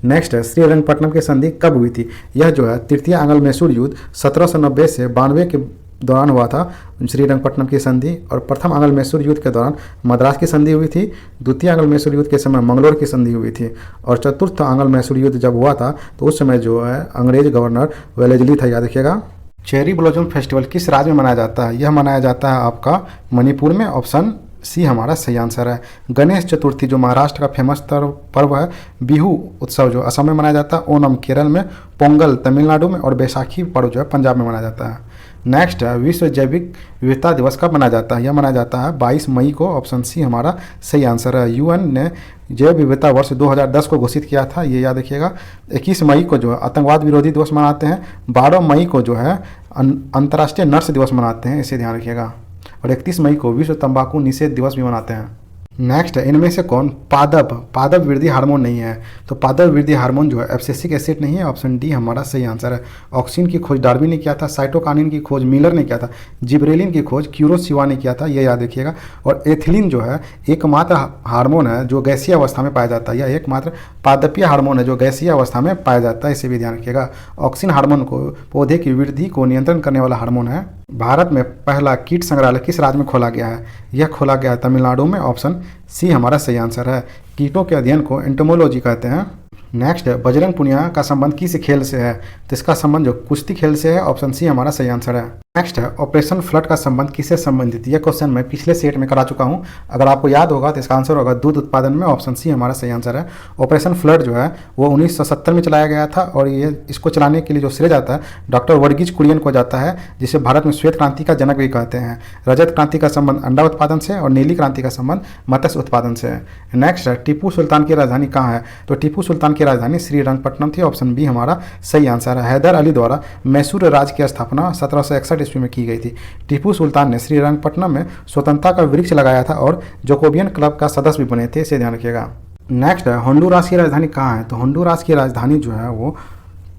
नेक्स्ट है श्रीरंगपट्टनम की संधि कब हुई थी? यह जो है तृतीय आंग्ल मैसूर युद्ध 1790 से 92 के दौरान हुआ था श्रीरंगपट्टनम की संधि। और प्रथम आंग्ल मैसूर युद्ध के दौरान मद्रास की संधि हुई थी। द्वितीय आंग्ल मैसूर युद्ध के समय मंगलोर की संधि हुई थी। और चतुर्थ आंग्ल मैसूर युद्ध जब हुआ था तो उस समय जो है अंग्रेज गवर्नर वेलेस्ली था, याद रखिएगा। चेरी ब्लॉसम फेस्टिवल किस राज्य में मनाया जाता है? यह मनाया जाता है आपका मणिपुर में। ऑप्शन सी हमारा सही आंसर है। गणेश चतुर्थी जो महाराष्ट्र का फेमस पर्व है, बिहू उत्सव जो असम में मनाया जाता है, ओणम केरल में, पोंगल तमिलनाडु में और बैसाखी पर्व जो है पंजाब में मनाया जाता है। नेक्स्ट है विश्व जैविक विविधता दिवस कब मनाया जाता है? यह मनाया जाता है 22 मई को। ऑप्शन सी हमारा सही आंसर है। यूएन ने जैव विविधता वर्ष 2010 को घोषित किया था, ये याद रखिएगा। 21 मई को जो है आतंकवाद विरोधी दिवस मनाते हैं। 12 मई को जो है अंतर्राष्ट्रीय नर्स दिवस मनाते हैं, इसे ध्यान रखिएगा। और 31 मई को विश्व तंबाकू निषेध दिवस भी मनाते हैं। नेक्स्ट है इनमें से कौन पादप वृद्धि हार्मोन नहीं है? तो पादप वृद्धि हार्मोन जो है एब्सिसिक एसिड नहीं है। ऑप्शन डी हमारा सही आंसर है। ऑक्सिन की खोज डार्विन ने किया था। साइटोकाइनिन की खोज मिलर ने किया था। जिब्रेलिन की खोज क्यूरोसिवा ने किया था, ये याद रखिएगा। और एथिलीन जो है एकमात्र हार्मोन है जो गैसीय अवस्था में पाया जाता है। यह एकमात्र पादपीय हार्मोन है जो गैसीय अवस्था में पाया जाता है, इसे भी ध्यान रखिएगा। ऑक्सिन हार्मोन को पौधे की वृद्धि को नियंत्रण करने वाला हार्मोन है। भारत में पहला कीट संग्रहालय किस राज्य में खोला गया है? यह खोला गया है तमिलनाडु में। ऑप्शन सी हमारा सही आंसर है। कीटों के अध्ययन को एंटोमोलॉजी कहते हैं। नेक्स्ट है बजरंग पुनिया का संबंध किस खेल से है? तो इसका संबंध जो कुश्ती खेल से है। ऑप्शन सी हमारा सही आंसर है। नेक्स्ट है ऑपरेशन फ्लड का संबंध किससे संबंधित? यह क्वेश्चन मैं पिछले सेट में करा चुका हूं, अगर आपको याद होगा तो इसका आंसर होगा दूध उत्पादन में। ऑप्शन सी हमारा सही आंसर है। ऑपरेशन फ्लड जो है वो 1970 में चलाया गया था और ये इसको चलाने के लिए जो श्रेय जाता है डॉक्टर वर्गीज कुरियन को जाता है, जिसे भारत में श्वेत क्रांति का जनक भी कहते हैं। रजत क्रांति का संबंध अंडा उत्पादन से और नीली क्रांति का संबंध मत्स्य उत्पादन से है। नेक्स्ट है टीपू सुल्तान की राजधानी कहाँ है? तो टीपू सुल्तान की राजधानी श्रीरंगपट्टनम थी। ऑप्शन बी हमारा सही आंसर है। हैदर अली द्वारा मैसूर राज्य की स्थापना 1761 ईस्वी में की गई थी। टीपू सुल्तान ने श्रीरंगपट्टनम में स्वतंत्रता का वृक्ष लगाया था और जोकोबियन क्लब का सदस्य भी बने थे, इसे ध्यान रखिएगा। नेक्स्ट है होंडुरास की राजधानी कहाँ है? तो होंडुरास की राजधानी जो है वो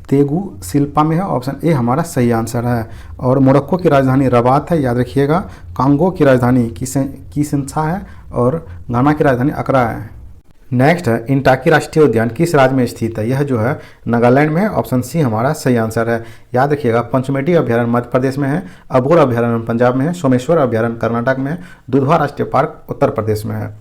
तेगुसिल्पा में है। ऑप्शन ए हमारा सही आंसर है। और मोरक्को की राजधानी रबात है, याद रखिएगा। कांगो की राजधानी किसिंसा है और घाना की राजधानी अकरा है। नेक्स्ट है इंटाकी राष्ट्रीय उद्यान किस राज्य में स्थित है? यह जो है नागालैंड में है। ऑप्शन सी हमारा सही आंसर है। याद रखिएगा पंचमेटी अभ्यारण्य मध्य प्रदेश में है। अबोर अभ्यारण्य पंजाब में है। सोमेश्वर अभ्यारण्य कर्नाटक में है। दुधवा राष्ट्रीय पार्क उत्तर प्रदेश में है।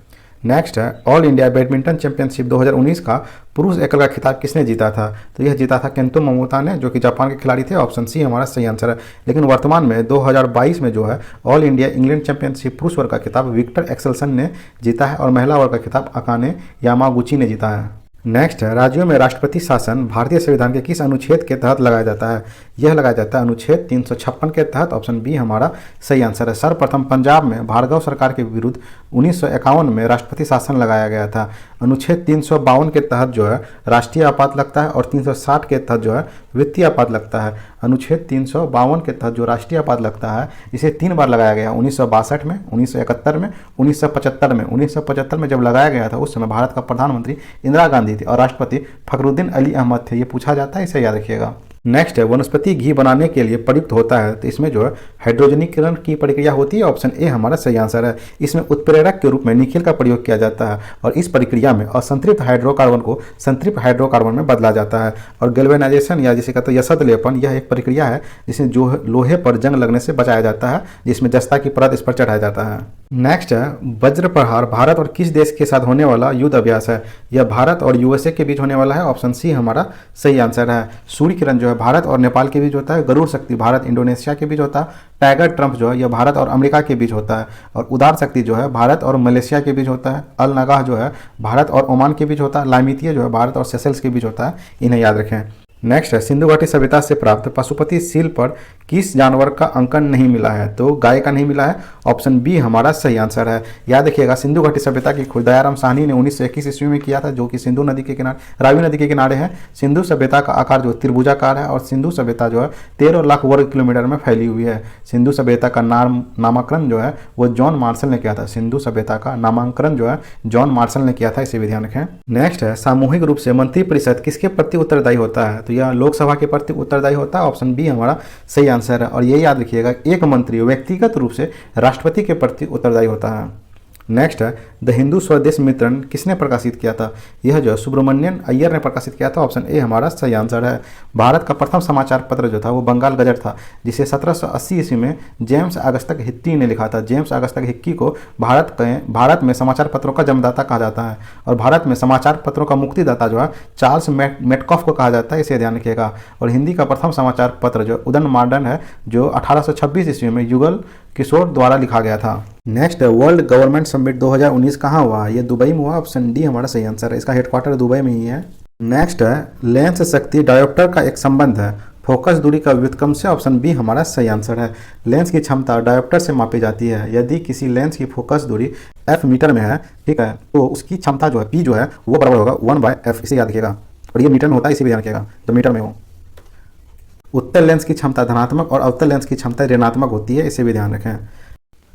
नेक्स्ट है ऑल इंडिया बैडमिंटन चैंपियनशिप 2019 का पुरुष एकल का खिताब किसने जीता था? तो यह जीता था केंतो मोमोता ने, जो कि जापान के खिलाड़ी थे। ऑप्शन सी हमारा सही आंसर है। लेकिन वर्तमान में 2022 में जो है ऑल इंडिया इंग्लैंड चैंपियनशिप पुरुष वर्ग का खिताब विक्टर एक्सेल्सन ने जीता है और महिला वर्ग का खिताब अकाने यामागुची ने जीता है। नेक्स्ट है राज्यों में राष्ट्रपति शासन भारतीय संविधान के किस अनुच्छेद के तहत लगाया जाता है? यह लगाया जाता है अनुच्छेद 356 के तहत। ऑप्शन बी हमारा सही आंसर है। सर्वप्रथम पंजाब में भार्गव सरकार के विरुद्ध 1951 में राष्ट्रपति शासन लगाया गया था। अनुच्छेद 352 के तहत जो है राष्ट्रीय आपात लगता है और 360 के तहत जो है वित्तीय आपात लगता है। अनुच्छेद 352 के तहत जो राष्ट्रीय आपात लगता है इसे 3 बार लगाया गया, 1962 में, 1971 में, 1975 में। 1975 में जब लगाया गया था उस समय भारत का प्रधानमंत्री इंदिरा गांधी थी और राष्ट्रपति फखरुद्दीन अली अहमद थे। ये पूछा जाता है, इसे याद रखिएगा। नेक्स्ट है वनस्पति घी बनाने के लिए प्रयुक्त होता है, तो इसमें जो है हाइड्रोजनीकरण की प्रक्रिया होती है। ऑप्शन ए हमारा सही आंसर है। इसमें उत्प्रेरक के रूप में निकेल का प्रयोग किया जाता है और इस प्रक्रिया में असंतृप्त हाइड्रोकार्बन को संतृप्त हाइड्रोकार्बन में बदला जाता है। और गैल्वेनाइजेशन या जिसे कहते हैं यसत लेपन, यह एक प्रक्रिया है जिसमें जो लोहे पर जंग लगने से बचाया जाता है, जिसमें जस्ता की परत इस पर चढ़ाया जाता है। नेक्स्ट है वज्र प्रहार भारत और किस देश के साथ होने वाला युद्ध अभ्यास है? यह भारत और यूएसए के बीच होने वाला है। ऑप्शन सी हमारा सही आंसर है। सूर्य किरण जो है भारत और नेपाल के बीच होता है। गरुड़ शक्ति भारत इंडोनेशिया के बीच होता है। टाइगर ट्रम्प जो है यह भारत और अमेरिका के बीच होता है। और उदार शक्ति जो है भारत और मलेशिया के बीच होता है। अल नगाह जो है भारत और ओमान के बीच होता है। लामितिया जो है भारत और सेशल्स के बीच होता है। इन्हें याद रखें। नेक्स्ट है सिंधु घाटी सभ्यता से प्राप्त पशुपति सील पर किस जानवर का अंकन नहीं मिला है? तो गाय का नहीं मिला है। ऑप्शन बी हमारा सही आंसर है। याद रखिएगा सिंधु घाटी सभ्यता की खोज दयाराम साहनी ने 1921 ईस्वी में किया था, जो कि सिंधु नदी के किनारे, रावी नदी के किनारे है। सिंधु सभ्यता का आकार जो त्रिभुजाकार है और सिंधु सभ्यता जो है 13 लाख वर्ग किलोमीटर में फैली हुई है। सिंधु सभ्यता का नामकरण जो है वो जॉन मार्शल ने किया था। सिंधु सभ्यता का नामकरण जो है जॉन मार्शल ने किया था, इसे भी ध्यान रखें। नेक्स्ट है सामूहिक रूप से मंत्रिपरिषद किसके प्रति उत्तरदायी होता है? तो यह लोकसभा के प्रति उत्तरदायी होता है। ऑप्शन बी हमारा सही आंसर है। और ये याद रखिएगा एक मंत्री व्यक्तिगत रूप से राष्ट्रपति के प्रति उत्तरदायी होता है। नेक्स्ट है द हिंदू स्वदेश मित्रण किसने प्रकाशित किया था? यह जो सुब्रमण्यन अय्यर ने प्रकाशित किया था। ऑप्शन ए हमारा सही आंसर है। भारत का प्रथम समाचार पत्र जो था वो बंगाल गजट था, जिसे 1780 ईस्वी में जेम्स ऑगस्टस हिक्की ने लिखा था। जेम्स ऑगस्टस हिक्की को भारत में समाचार पत्रों का जन्मदाता कहा जाता है और भारत में समाचार पत्रों का मुक्तिदाता जो है चार्ल्स मेटकॉफ को कहा जाता है, इसे ध्यान रखिएगा। और हिंदी का प्रथम समाचार पत्र जो उदन मॉडर्न है, जो 1826 ईस्वी में युगल किशोर द्वारा लिखा गया था। नेक्स्ट वर्ल्ड गवर्नमेंट समिट 2019 कहाँ हुआ? ये दुबई में हुआ। ऑप्शन डी हमारा सही आंसर है। इसका हेडक्वार्टर दुबई में ही है। नेक्स्ट है लेंस शक्ति डायोप्टर का एक संबंध है फोकस दूरी का व्युत्क्रम से। ऑप्शन बी हमारा सही आंसर है। लेंस की क्षमता डायोप्टर से मापी जाती है। यदि किसी लेंस की फोकस दूरी f मीटर में है, ठीक है, तो उसकी क्षमता जो है p जो है वो बराबर होगा 1/f। इसे याद रखिएगा। और ये मीटर में होता है, इसे भी ध्यान रखिएगा तो मीटर में हो। उत्तल लेंस की क्षमता धनात्मक और अवतल लेंस की क्षमता ऋणात्मक होती है, इसे भी ध्यान रखें।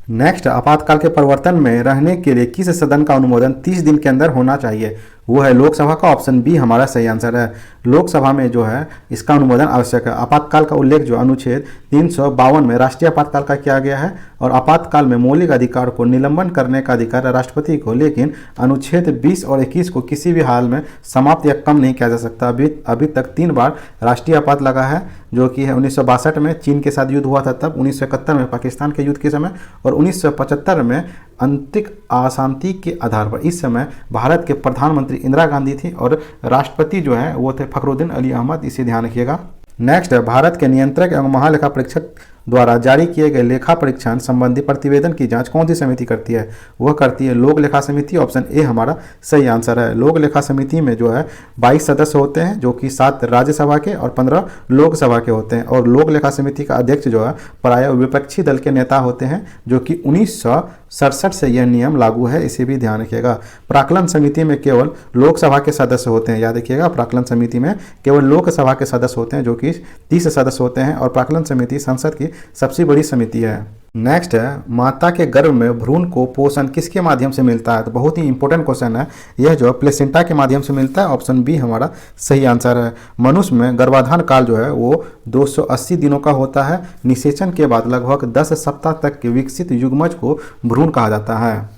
नेक्स्ट आपातकाल के प्रवर्तन में रहने के लिए किस सदन का अनुमोदन 30 दिन के अंदर होना चाहिए? वो है लोकसभा का। ऑप्शन बी हमारा सही आंसर है। लोकसभा में जो है इसका अनुमोदन आवश्यक है। आपातकाल का उल्लेख जो अनुच्छेद 352 में राष्ट्रीय आपातकाल का किया गया है और आपातकाल में मौलिक अधिकार को निलंबन करने का अधिकार है राष्ट्रपति को, लेकिन अनुच्छेद 20 और 21 को किसी भी हाल में समाप्त या कम नहीं किया जा सकता। अभी तक 3 बार राष्ट्रीय आपात लगा है, जो कि है 1962 में चीन के साथ युद्ध हुआ था तब, 1971 में पाकिस्तान के युद्ध के समय और 1975 में आंतरिक अशांति के आधार पर। इस समय भारत के प्रधानमंत्री इंदिरा गांधी थी और राष्ट्रपति जो है वो थे फखरुद्दीन अली अहमद, इसे ध्यान रखिएगा। नेक्स्ट है भारत के नियंत्रक एवं महालेखा परीक्षक द्वारा जारी किए गए लेखा परीक्षण संबंधी प्रतिवेदन की जांच कौन सी समिति करती है? वह करती है लोक लेखा समिति। ऑप्शन ए हमारा सही आंसर है। लोक लेखा समिति में जो है 22 सदस्य होते हैं, जो कि 7 राज्यसभा के और 15 लोकसभा के होते हैं। और लोक लेखा समिति का अध्यक्ष जो है प्रायः विपक्षी दल के नेता होते हैं, जो कि 1967 से यह नियम लागू है, इसे भी ध्यान रखिएगा। प्राक्कलन समिति में केवल लोकसभा के सदस्य होते हैं, याद रखिएगा। प्राक्कलन समिति में केवल लोकसभा के सदस्य होते हैं, जो कि 30 सदस्य होते हैं और प्राक्कलन समिति संसद की सबसे बड़ी समिति है। नेक्स्ट है माता के गर्भ में भ्रूण को पोषण किसके माध्यम से मिलता है? तो बहुत ही इंपॉर्टेंट क्वेश्चन है यह, जो प्लेसेंटा के माध्यम से मिलता है। ऑप्शन बी हमारा सही आंसर है। मनुष्य में गर्भाधान काल जो है वो 280 दिनों का होता है। निषेचन के बाद लगभग 10 सप्ताह तक के विकसित युग्मज को भ्रूण कहा जाता है।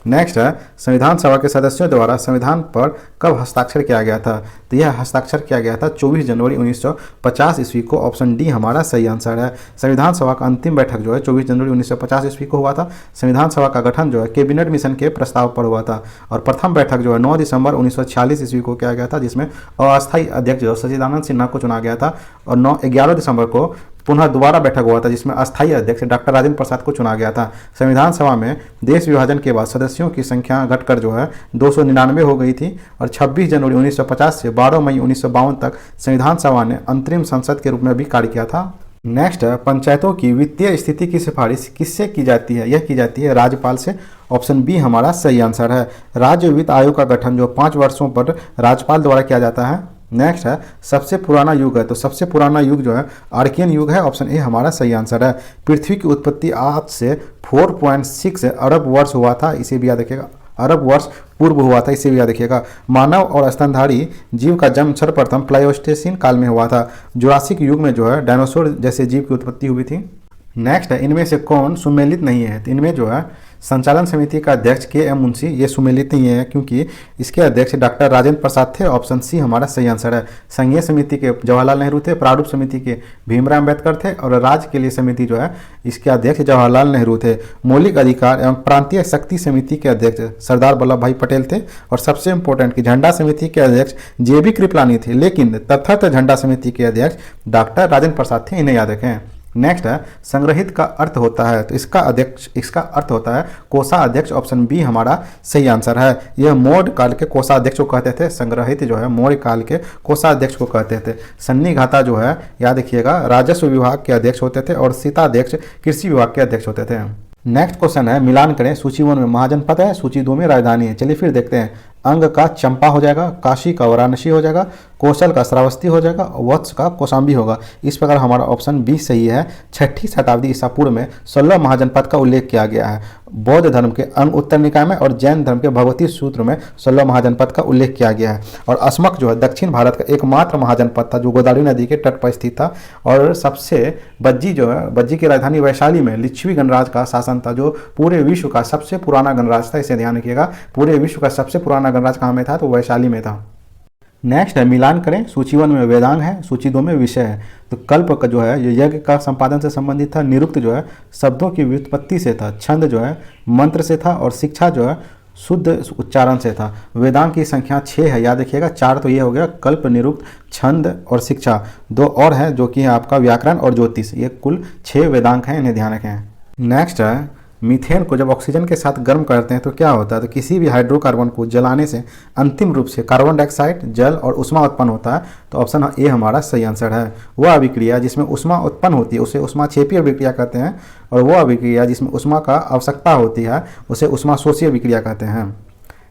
नेक्स्ट है संविधान सभा के सदस्यों द्वारा संविधान पर कब हस्ताक्षर किया गया था? तो यह हस्ताक्षर किया गया था 24 जनवरी 1950 ईस्वी को। ऑप्शन डी हमारा सही आंसर है। संविधान सभा का अंतिम बैठक जो है 24 जनवरी 1950 ईस्वी को हुआ था। संविधान सभा का गठन जो है कैबिनेट मिशन के प्रस्ताव पर हुआ था और प्रथम बैठक जो है 9 दिसंबर 1946 ईस्वी को किया गया था, जिसमें अस्थायी अध्यक्ष जो सच्चिदानंद सिन्हा को चुना गया था और 11 दिसंबर को पुनः दोबारा बैठक हुआ था, जिसमें अस्थायी अध्यक्ष डॉक्टर राजेंद्र प्रसाद को चुना गया था। संविधान सभा में देश विभाजन के बाद सदस्यों की संख्या घटकर जो है 299 हो गई थी और 26 जनवरी 1950 से 12 मई 1952 तक संविधान सभा ने अंतरिम संसद के रूप में भी कार्य किया था। नेक्स्ट है पंचायतों की वित्तीय स्थिति की सिफारिश किससे की जाती है? यह की जाती है राज्यपाल से। ऑप्शन बी हमारा सही आंसर है। राज्य वित्त आयोग का गठन जो 5 वर्षों पर राज्यपाल द्वारा किया जाता है। नेक्स्ट है सबसे पुराना युग है, तो सबसे पुराना युग जो है आर्कियन युग है। ऑप्शन ए हमारा सही आंसर है। पृथ्वी की उत्पत्ति आज से 4.6 अरब वर्ष हुआ था, इसे भी याद रखिएगा। अरब वर्ष पूर्व हुआ था, इसे भी याद रखिएगा। मानव और स्तनधारी जीव का जन्म सर्वप्रथम प्लाइस्टोसीन काल में हुआ था। जुरासिक युग में जो है डायनासोर जैसे जीव की उत्पत्ति हुई थी। नेक्स्ट है इनमें से कौन सुमेलित नहीं है? तो इनमें जो है संचालन समिति का अध्यक्ष के मुंशी ये सुमेलित नहीं है, क्योंकि इसके अध्यक्ष डॉक्टर राजेंद्र प्रसाद थे। ऑप्शन सी हमारा सही आंसर है। संघीय समिति के जवाहरलाल नेहरू थे, प्रारूप समिति के भीमराव अम्बेडकर थे और राज्य के लिए समिति जो है इसके अध्यक्ष जवाहरलाल नेहरू थे। मौलिक अधिकार एवं प्रांतीय शक्ति समिति के अध्यक्ष सरदार वल्लभ भाई पटेल थे और सबसे इंपॉर्टेंट कि झंडा समिति के अध्यक्ष जे.बी. कृपलानी थे, लेकिन तथार्थ झंडा समिति के अध्यक्ष डॉक्टर राजेंद्र प्रसाद थे, इन्हें याद रखें। नेक्स्ट है संग्रहित का अर्थ होता है, तो इसका अर्थ होता है कोषाध्यक्ष। ऑप्शन बी हमारा सही आंसर है। यह मौर्य काल के कोषाध्यक्ष को कहते थे। संग्रहित जो है मौर्य काल के कोषाध्यक्ष को कहते थे। सन्निघाता जो है याद रखिएगा राजस्व विभाग के अध्यक्ष होते थे और सीताध्यक्ष कृषि विभाग के अध्यक्ष होते थे। नेक्स्ट क्वेश्चन है मिलान करें। सूची 1 में महाजनपद है, सूची 2 में राजधानी है। चलिए फिर देखते हैं। अंग का चंपा हो जाएगा, काशी का वाराणसी हो जाएगा, कौशल का श्रावस्ती हो जाएगा, वत्स का कौशाम्बी होगा। इस प्रकार हमारा ऑप्शन बी सही है। 6ठी शताब्दी ईसा पूर्व में 16 महाजनपद का उल्लेख किया गया है। बौद्ध धर्म के अंग उत्तर निकाय में और जैन धर्म के भगवती सूत्र में 16 महाजनपद का उल्लेख किया गया है। और अस्मक जो है दक्षिण भारत का एकमात्र महाजनपद था जो गोदावरी नदी के तट पर स्थित था। और सबसे बज्जी जो है बज्जी की राजधानी वैशाली में लिच्छवी गणराज का शासन था, जो पूरे विश्व का सबसे पुराना गणराज था। इसे ध्यान रखिएगा, पूरे विश्व का सबसे पुराना गणराज कहाँ में था? तो वैशाली में था। नेक्स्ट है मिलान करें। सूची 1 में वेदांग है, सूची 2 में विषय है। तो कल्प का जो है ये यज्ञ का संपादन से संबंधित था। निरुक्त जो है शब्दों की व्युत्पत्ति से था। छंद जो है मंत्र से था और शिक्षा जो है शुद्ध उच्चारण से था। वेदांग की संख्या 6 है, याद रखिएगा। 4 तो ये हो गया कल्प, निरुक्त, छंद और शिक्षा। 2 और है जो कि है आपका व्याकरण और ज्योतिष। ये कुल 6 वेदांग हैं, इन्हें ध्यान रखें। नेक्स्ट है मीथेन को जब ऑक्सीजन के साथ गर्म करते हैं तो क्या होता है? तो किसी भी हाइड्रोकार्बन को जलाने से अंतिम रूप से कार्बन डाइऑक्साइड, जल और उष्मा उत्पन्न होता है। तो ऑप्शन ए हमारा सही आंसर है। वह अभिक्रिया जिसमें उष्मा उत्पन्न होती है उसे उष्माक्षेपी अभिक्रिया कहते हैं और वह अभिक्रिया जिसमें उष्मा का आवश्यकता होती है उसे उष्माशोषी अभिक्रिया कहते हैं।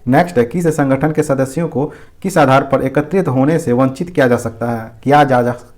नेक्स्ट है किस संगठन के सदस्यों को किस आधार पर एकत्रित होने से वंचित किया जा सकता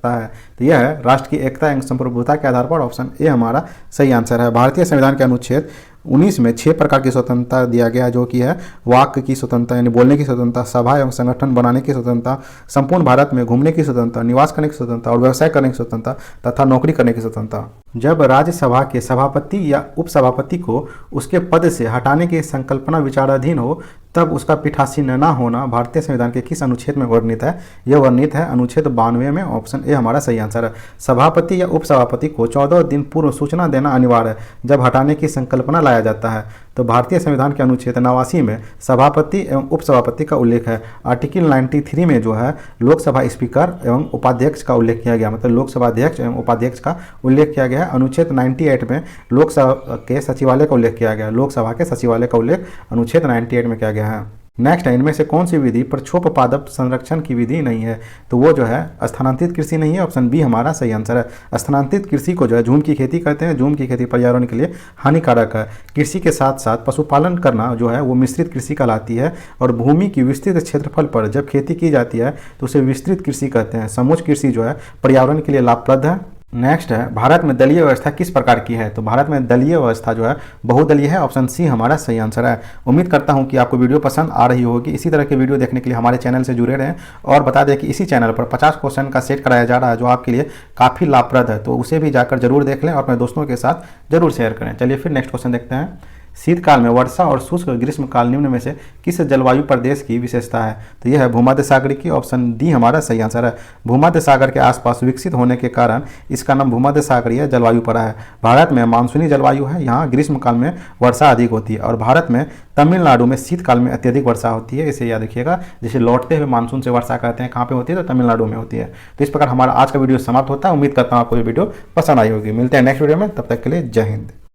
है? तो यह है राष्ट्र की एकता एवं संप्रभुता के आधार पर। ऑप्शन ए हमारा सही आंसर है। भारतीय संविधान के अनुच्छेद 19 में 6 प्रकार की स्वतंत्रता दिया गया है, जो कि है वाक की स्वतंत्रता यानी बोलने की स्वतंत्रता, सभा एवं संगठन बनाने की स्वतंत्रता, संपूर्ण भारत में घूमने की स्वतंत्रता, निवास करने की स्वतंत्रता और व्यवसाय करने की स्वतंत्रता तथा नौकरी करने की स्वतंत्रता। जब राज्यसभा के सभापति या उपसभापति को उसके पद से हटाने की संकल्पना विचाराधीन हो तब उसका पीठासीन न होना भारतीय संविधान के किस अनुच्छेद में वर्णित है? यह वर्णित है अनुच्छेद 92 में। ऑप्शन ए हमारा सही आंसर है। सभापति या उपसभापति को 14 दिन पूर्व सूचना देना अनिवार्य है जब हटाने की संकल्पना लाया जाता है। तो भारतीय संविधान के अनुच्छेद 89 में सभापति एवं उपसभापति का उल्लेख है। आर्टिकल 93 में जो है लोकसभा स्पीकर एवं उपाध्यक्ष का उल्लेख किया गया, मतलब लोकसभा अध्यक्ष एवं उपाध्यक्ष का उल्लेख किया गया है। अनुच्छेद 98 में लोकसभा के सचिवालय का उल्लेख किया गया। लोकसभा के सचिवालय का उल्लेख अनुच्छेद 98 में किया गया है। नेक्स्ट है इनमें से कौन सी विधि प्रक्षोभपादप संरक्षण की विधि नहीं है? तो वो जो है स्थानांतरित कृषि नहीं है। ऑप्शन बी हमारा सही आंसर है। स्थानांतरित कृषि को जो है झूम की खेती कहते हैं। झूम की खेती पर्यावरण के लिए हानिकारक है। कृषि के साथ साथ पशुपालन करना जो है वो मिश्रित कृषि कहलाती है और भूमि की विस्तृत क्षेत्रफल पर जब खेती की जाती है तो उसे विस्तृत कृषि कहते हैं। समूच कृषि जो है पर्यावरण के लिए लाभप्रद है। नेक्स्ट है भारत में दलीय व्यवस्था किस प्रकार की है? तो भारत में दलीय व्यवस्था जो है बहुदलीय है। ऑप्शन सी हमारा सही आंसर है। उम्मीद करता हूं कि आपको वीडियो पसंद आ रही होगी। इसी तरह के वीडियो देखने के लिए हमारे चैनल से जुड़े रहें और बता दें कि इसी चैनल पर 50 क्वेश्चन का सेट कराया जा रहा है जो आपके लिए काफ़ी लाभप्रद है, तो उसे भी जाकर जरूर देख लें और अपने दोस्तों के साथ जरूर शेयर करें। चलिए फिर नेक्स्ट क्वेश्चन देखते हैं। शीतकाल में वर्षा और शुष्क ग्रीष्मकाल निम्न में से किस जलवायु प्रदेश की विशेषता है? तो यह है भूमध्य सागर की। ऑप्शन डी हमारा सही आंसर है। भूमध्य सागर के आसपास विकसित होने के कारण इसका नाम भूमध्य सागरीय जलवायु पड़ा है। भारत में मानसूनी जलवायु है, यहाँ ग्रीष्मकाल में वर्षा अधिक होती है और भारत में तमिलनाडु में शीतकाल में अत्यधिक वर्षा होती है। इसे याद रखिएगा। जैसे लौटते हुए मानसून से वर्षा करते हैं, कहाँ पे होती है? तो तमिलनाडु में होती है। तो इस प्रकार हमारा आज का वीडियो समाप्त होता है। उम्मीद करता हूँ आपको ये वीडियो पसंद आई होगी। मिलते हैं नेक्स्ट वीडियो में, तब तक के लिए जय हिंद।